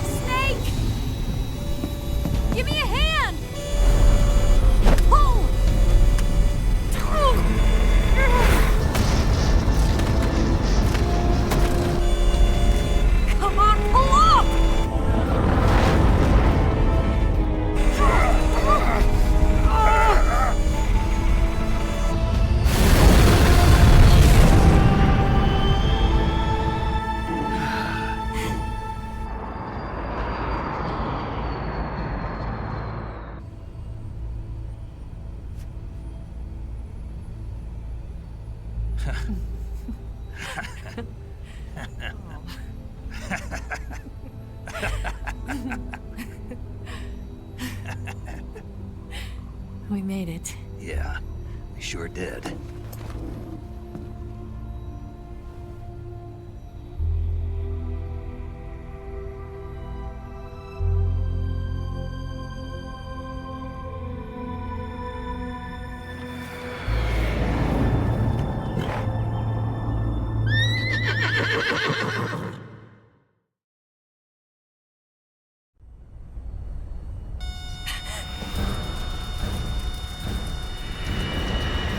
Snake! Give me a hand! Pull! Come on, pull up! We made it. Yeah, we sure did.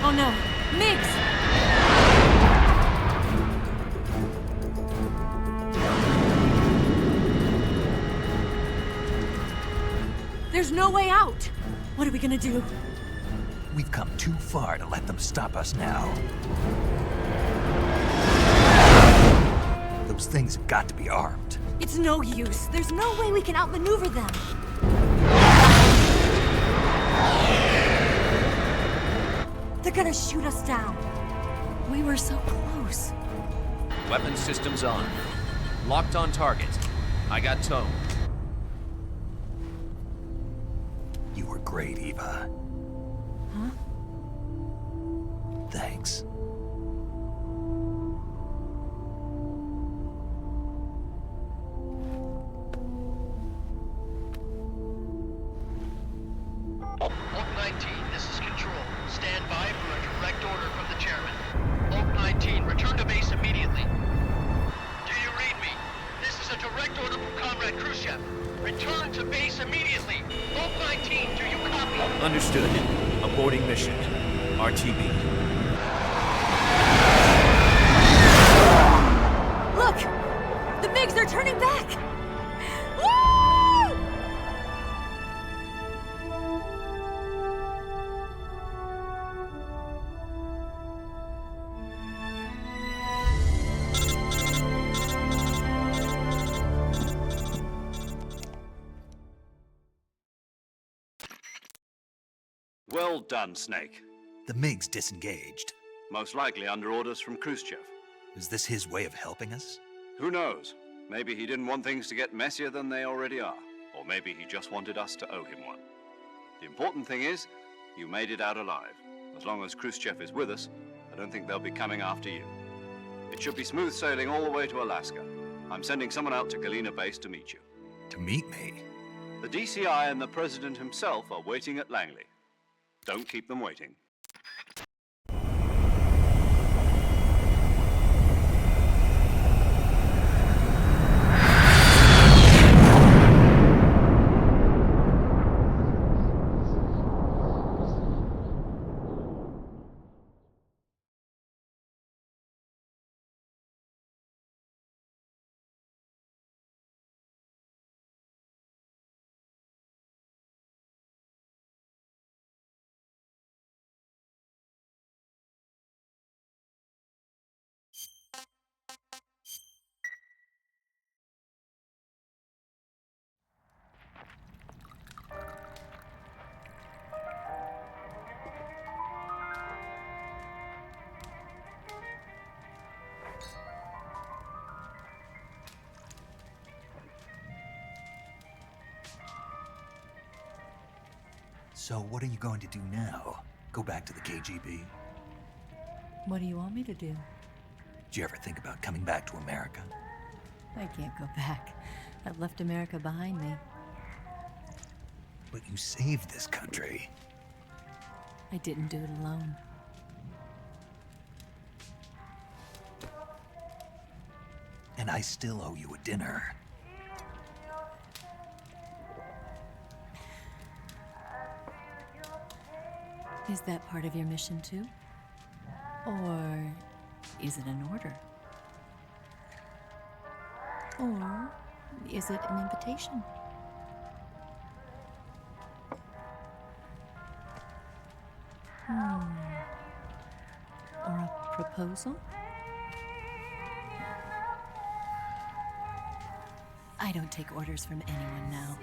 Oh no, Migs! There's no way out! What are we gonna do? We've come too far to let them stop us now. Those things have got to be armed. It's no use. There's no way we can outmaneuver them. They're gonna shoot us down. We were so close. Weapon systems on. Locked on target. I got tone. You were great, Eva. Huh? Thanks. Oak 19, this is Control. Stand by for a direct order from the chairman. Oak 19, return to base immediately. Do you read me? This is a direct order from Comrade Khrushchev. Return to base immediately. Oak 19, do you copy? Understood. Aborting mission. RTB. Look! The MiGs are turning back! Woo! Well done, Snake. The MiGs disengaged. Most likely under orders from Khrushchev. Is this his way of helping us? Who knows? Maybe he didn't want things to get messier than they already are. Or maybe he just wanted us to owe him one. The important thing is, you made it out alive. As long as Khrushchev is with us, I don't think they'll be coming after you. It should be smooth sailing all the way to Alaska. I'm sending someone out to Galena Base to meet you. To meet me? The DCI and the President himself are waiting at Langley. Don't keep them waiting. So what are you going to do now? Go back to the KGB? What do you want me to do? Did you ever think about coming back to America? I can't go back. I've left America behind me. But you saved this country. I didn't do it alone. And I still owe you a dinner. Is that part of your mission too? Or is it an order? Or is it an invitation? Or a proposal? I don't take orders from anyone now.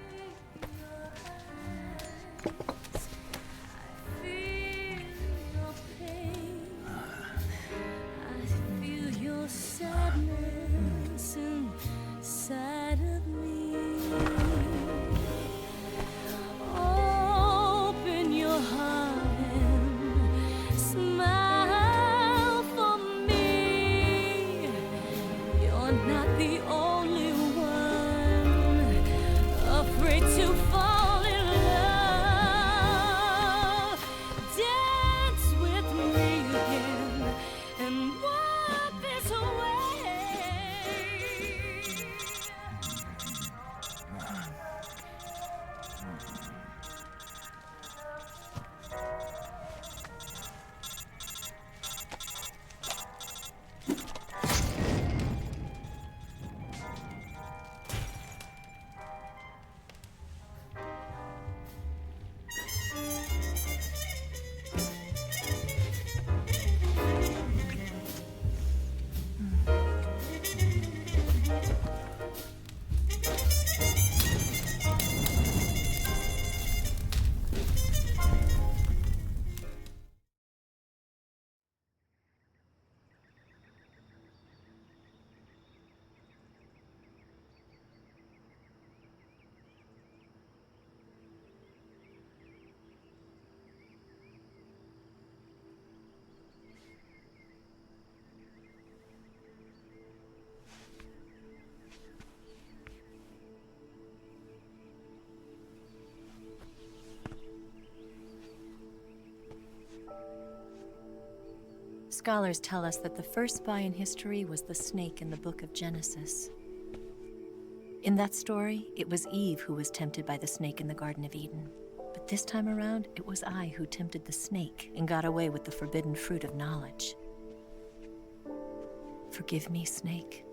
Scholars tell us that the first spy in history was the snake in the book of Genesis. In that story, it was Eve who was tempted by the snake in the Garden of Eden. But this time around, it was I who tempted the snake and got away with the forbidden fruit of knowledge. Forgive me, snake.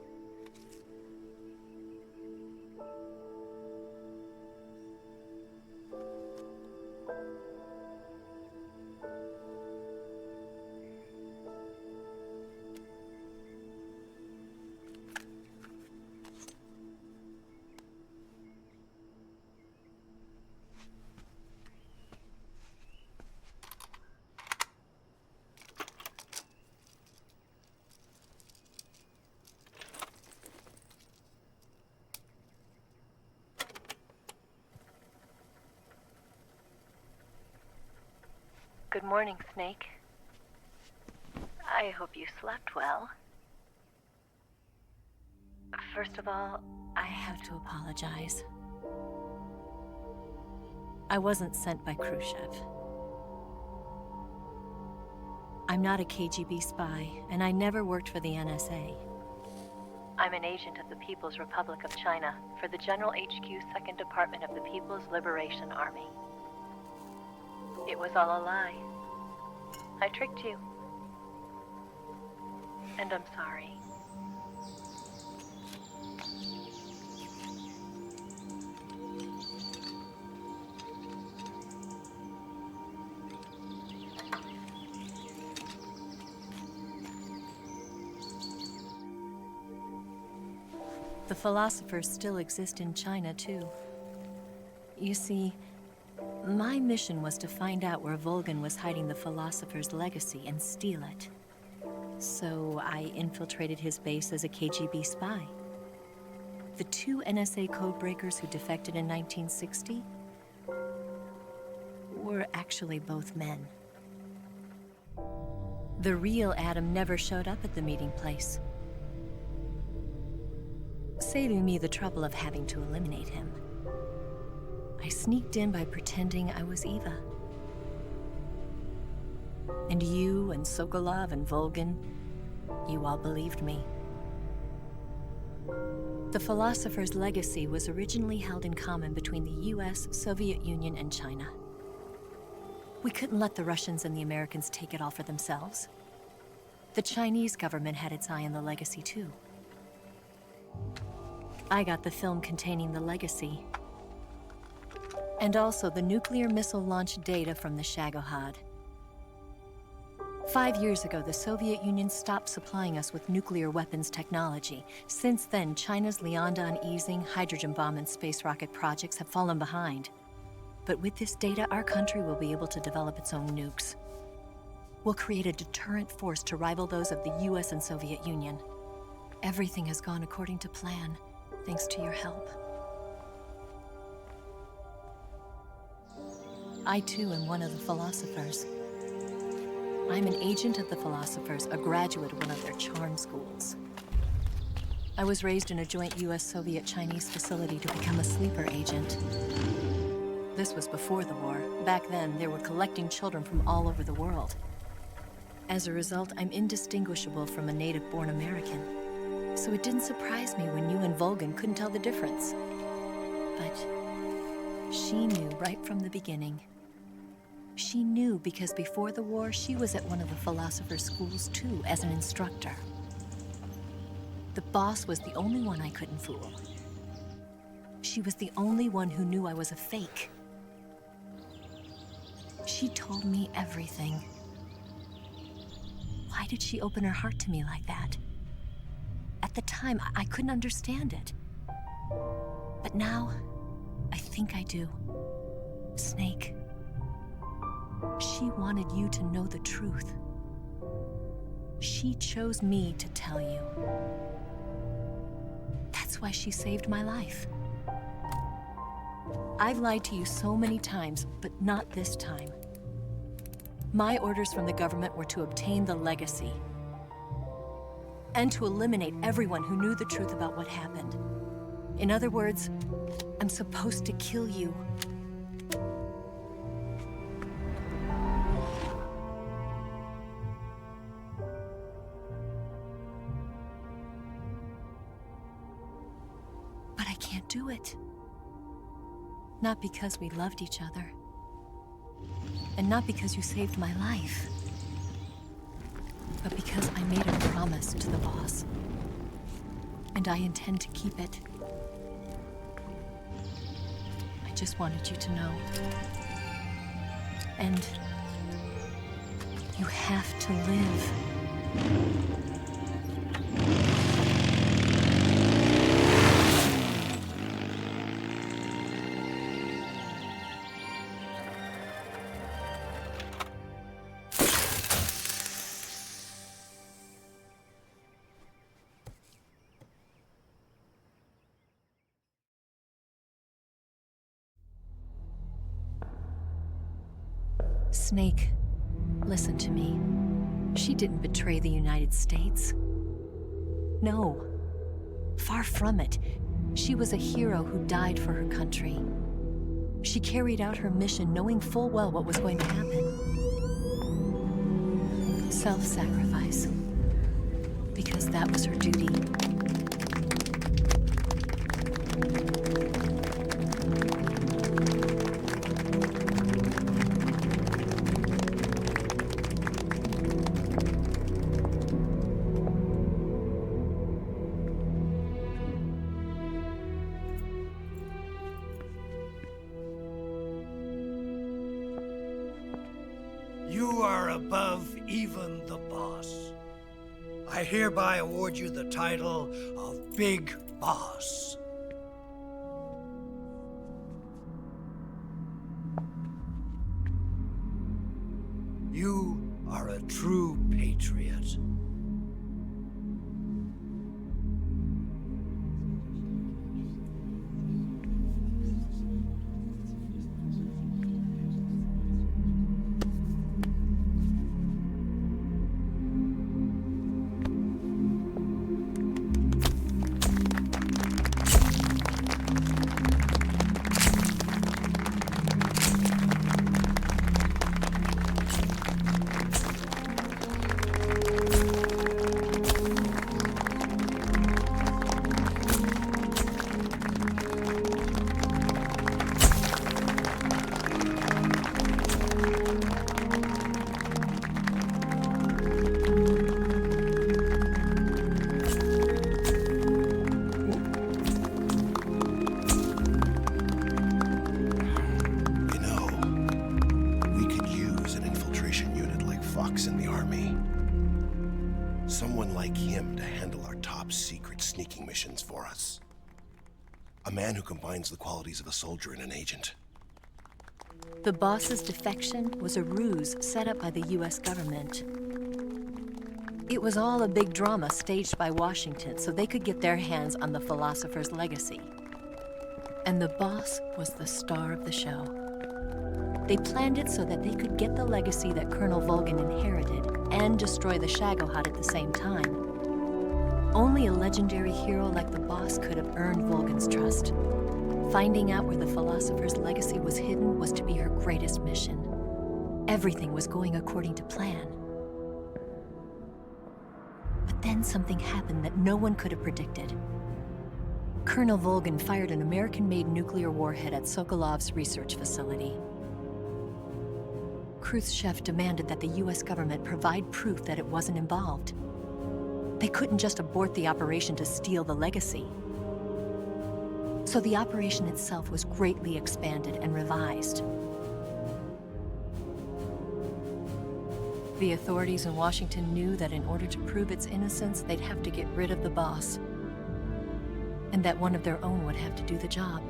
Good morning, Snake. I hope you slept well. First of all, I have to apologize. I wasn't sent by Khrushchev. I'm not a KGB spy, and I never worked for the NSA. I'm an agent of the People's Republic of China for the General HQ 2nd Department of the People's Liberation Army. It was all a lie. I tricked you. And I'm sorry. The philosophers still exist in China, too. You see, my mission was to find out where Volgan was hiding the philosopher's legacy and steal it. So I infiltrated his base as a KGB spy. The two NSA codebreakers who defected in 1960 were actually both men. The real Adam never showed up at the meeting place, saving me the trouble of having to eliminate him. I sneaked in by pretending I was Eva. And you and Sokolov and Volgin, you all believed me. The philosopher's legacy was originally held in common between the US, Soviet Union, and China. We couldn't let the Russians and the Americans take it all for themselves. The Chinese government had its eye on the legacy too. I got the film containing the legacy, and also the nuclear missile launch data from the Shagohod. 5 years ago, the Soviet Union stopped supplying us with nuclear weapons technology. Since then, China's Liaodong easing, hydrogen bomb, and space rocket projects have fallen behind. But with this data, our country will be able to develop its own nukes. We'll create a deterrent force to rival those of the US and Soviet Union. Everything has gone according to plan, thanks to your help. I too am one of the philosophers. I'm an agent of the philosophers, a graduate of one of their charm schools. I was raised in a joint US-Soviet-Chinese facility to become a sleeper agent. This was before the war. Back then, they were collecting children from all over the world. As a result, I'm indistinguishable from a native-born American. So it didn't surprise me when you and Volgin couldn't tell the difference. But she knew right from the beginning. She knew because before the war, she was at one of the philosopher's schools too, as an instructor. The boss was the only one I couldn't fool. She was the only one who knew I was a fake. She told me everything. Why did she open her heart to me like that? At the time, I couldn't understand it. But now, I think I do. Snake. She wanted you to know the truth. She chose me to tell you. That's why she saved my life. I've lied to you so many times, but not this time. My orders from the government were to obtain the legacy and to eliminate everyone who knew the truth about what happened. In other words, I'm supposed to kill you. But I can't do it. Not because we loved each other. And not because you saved my life. But because I made a promise to the boss. And I intend to keep it. I just wanted you to know. And you have to live. Snake, listen to me. She didn't betray the United States. No. Far from it. She was a hero who died for her country. She carried out her mission knowing full well what was going to happen. Self-sacrifice. Because that was her duty. You are above even the boss. I hereby award you the title of Big Boss. You are a true patriot. box in the army. Someone like him to handle our top secret sneaking missions for us. A man who combines the qualities of a soldier and an agent. The boss's defection was a ruse set up by the US government. It was all a big drama staged by Washington so they could get their hands on the philosopher's legacy. And the boss was the star of the show. They planned it so that they could get the legacy that Colonel Volgin inherited and destroy the Shagohod at the same time. Only a legendary hero like the boss could have earned Volgin's trust. Finding out where the philosopher's legacy was hidden was to be her greatest mission. Everything was going according to plan. But then something happened that no one could have predicted. Colonel Volgin fired an American-made nuclear warhead at Sokolov's research facility. Khrushchev demanded that the US government provide proof that it wasn't involved. They couldn't just abort the operation to steal the legacy. So the operation itself was greatly expanded and revised. The authorities in Washington knew that in order to prove its innocence, they'd have to get rid of the boss, and that one of their own would have to do the job.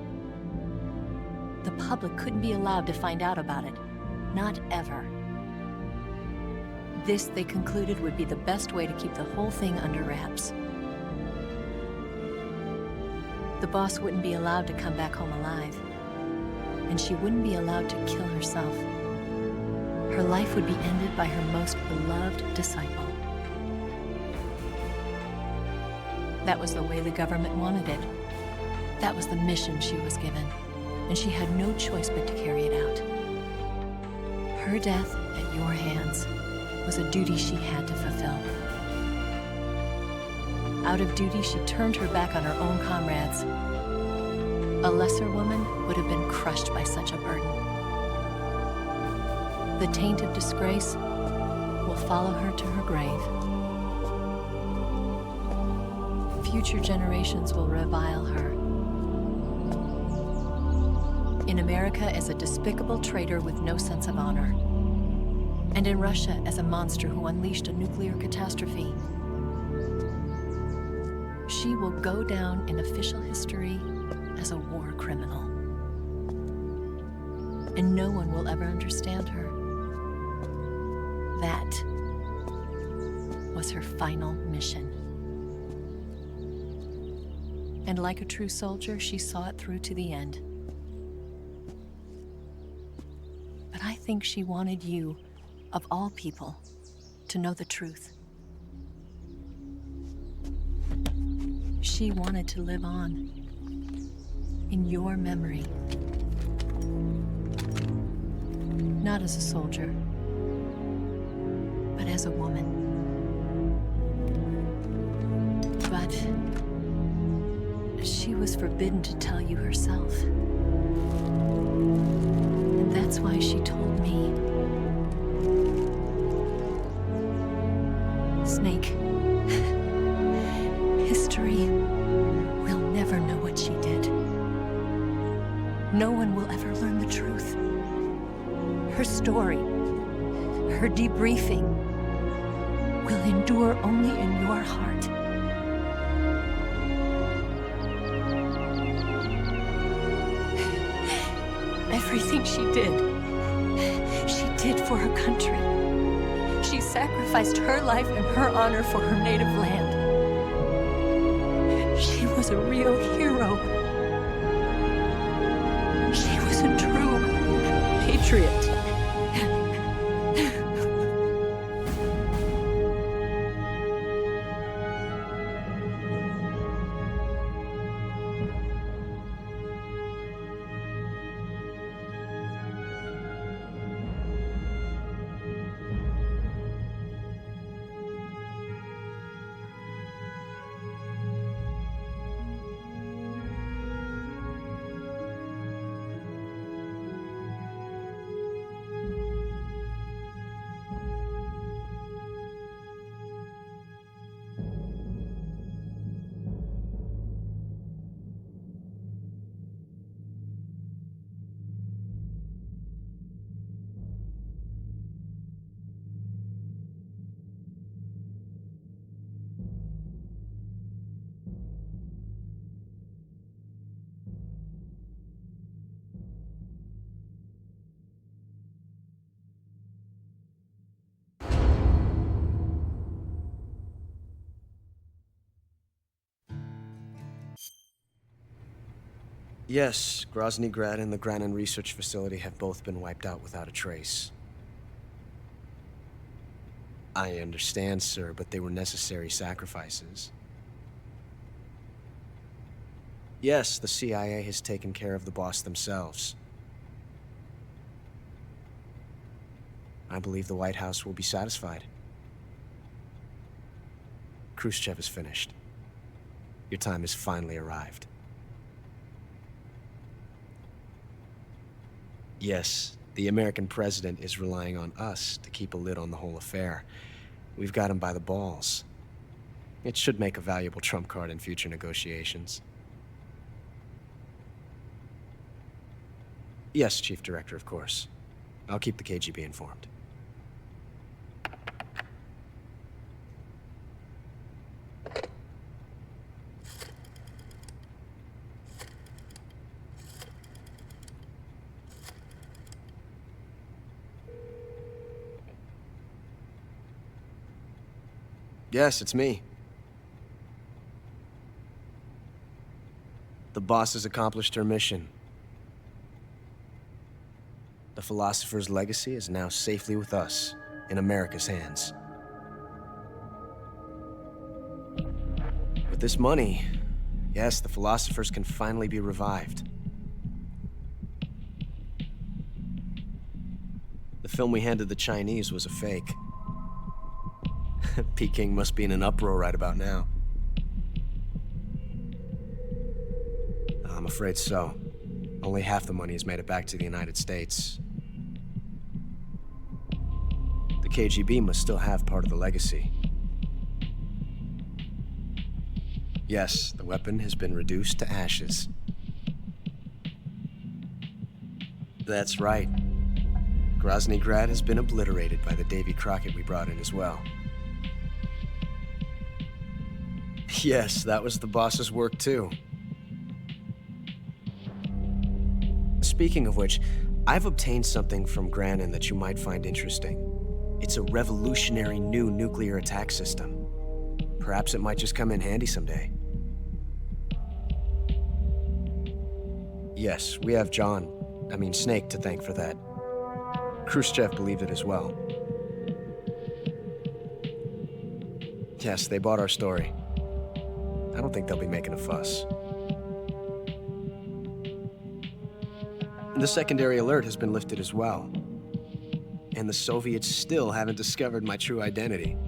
The public couldn't be allowed to find out about it, not ever. This, they concluded, would be the best way to keep the whole thing under wraps. The boss wouldn't be allowed to come back home alive, and she wouldn't be allowed to kill herself. Her life would be ended by her most beloved disciple. That was the way the government wanted it. That was the mission she was given, and she had no choice but to carry it out. Her death at your hands was a duty she had to fulfill. Out of duty, she turned her back on her own comrades. A lesser woman would have been crushed by such a burden. The taint of disgrace will follow her to her grave. Future generations will revile her. In America as a despicable traitor with no sense of honor. And in Russia as a monster who unleashed a nuclear catastrophe. She will go down in official history as a war criminal. And no one will ever understand her. That was her final mission. And like a true soldier, she saw it through to the end. But I think she wanted you, of all people, to know the truth. She wanted to live on in your memory. Not as a soldier, but as a woman. But she was forbidden to tell you herself. And that's why she told me. Snake, history will never know what she did. No one will ever learn the truth. Her story, her debriefing, will endure only in your heart. Everything she did for her country. She sacrificed her life and her honor for her native land. She was a real hero. She was a true patriot. Yes, Grozny Grad and the Granin Research Facility have both been wiped out without a trace. I understand, sir, but they were necessary sacrifices. Yes, the CIA has taken care of the boss themselves. I believe the White House will be satisfied. Khrushchev is finished. Your time has finally arrived. Yes, the American president is relying on us to keep a lid on the whole affair. We've got him by the balls. It should make a valuable trump card in future negotiations. Yes, Chief Director, of course. I'll keep the KGB informed. Yes, it's me. The boss has accomplished her mission. The philosopher's legacy is now safely with us, in America's hands. With this money, yes, the philosophers can finally be revived. The film we handed the Chinese was a fake. Peking must be in an uproar right about now. I'm afraid so. Only half the money has made it back to the United States. The KGB must still have part of the legacy. Yes, the weapon has been reduced to ashes. That's right. Grozny Grad has been obliterated by the Davy Crockett we brought in as well. Yes, that was the boss's work too. Speaking of which, I've obtained something from Granin that you might find interesting. It's a revolutionary new nuclear attack system. Perhaps it might just come in handy someday. Yes, we have Snake to thank for that. Khrushchev believed it as well. Yes, they bought our story. I don't think they'll be making a fuss. The secondary alert has been lifted as well. And the Soviets still haven't discovered my true identity.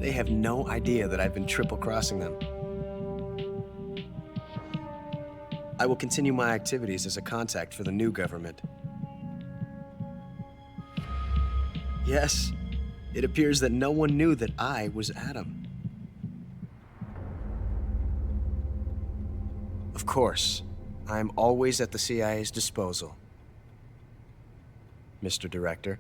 They have no idea that I've been triple-crossing them. I will continue my activities as a contact for the new government. Yes, it appears that no one knew that I was Adam. Of course, I'm always at the CIA's disposal, Mr. Director.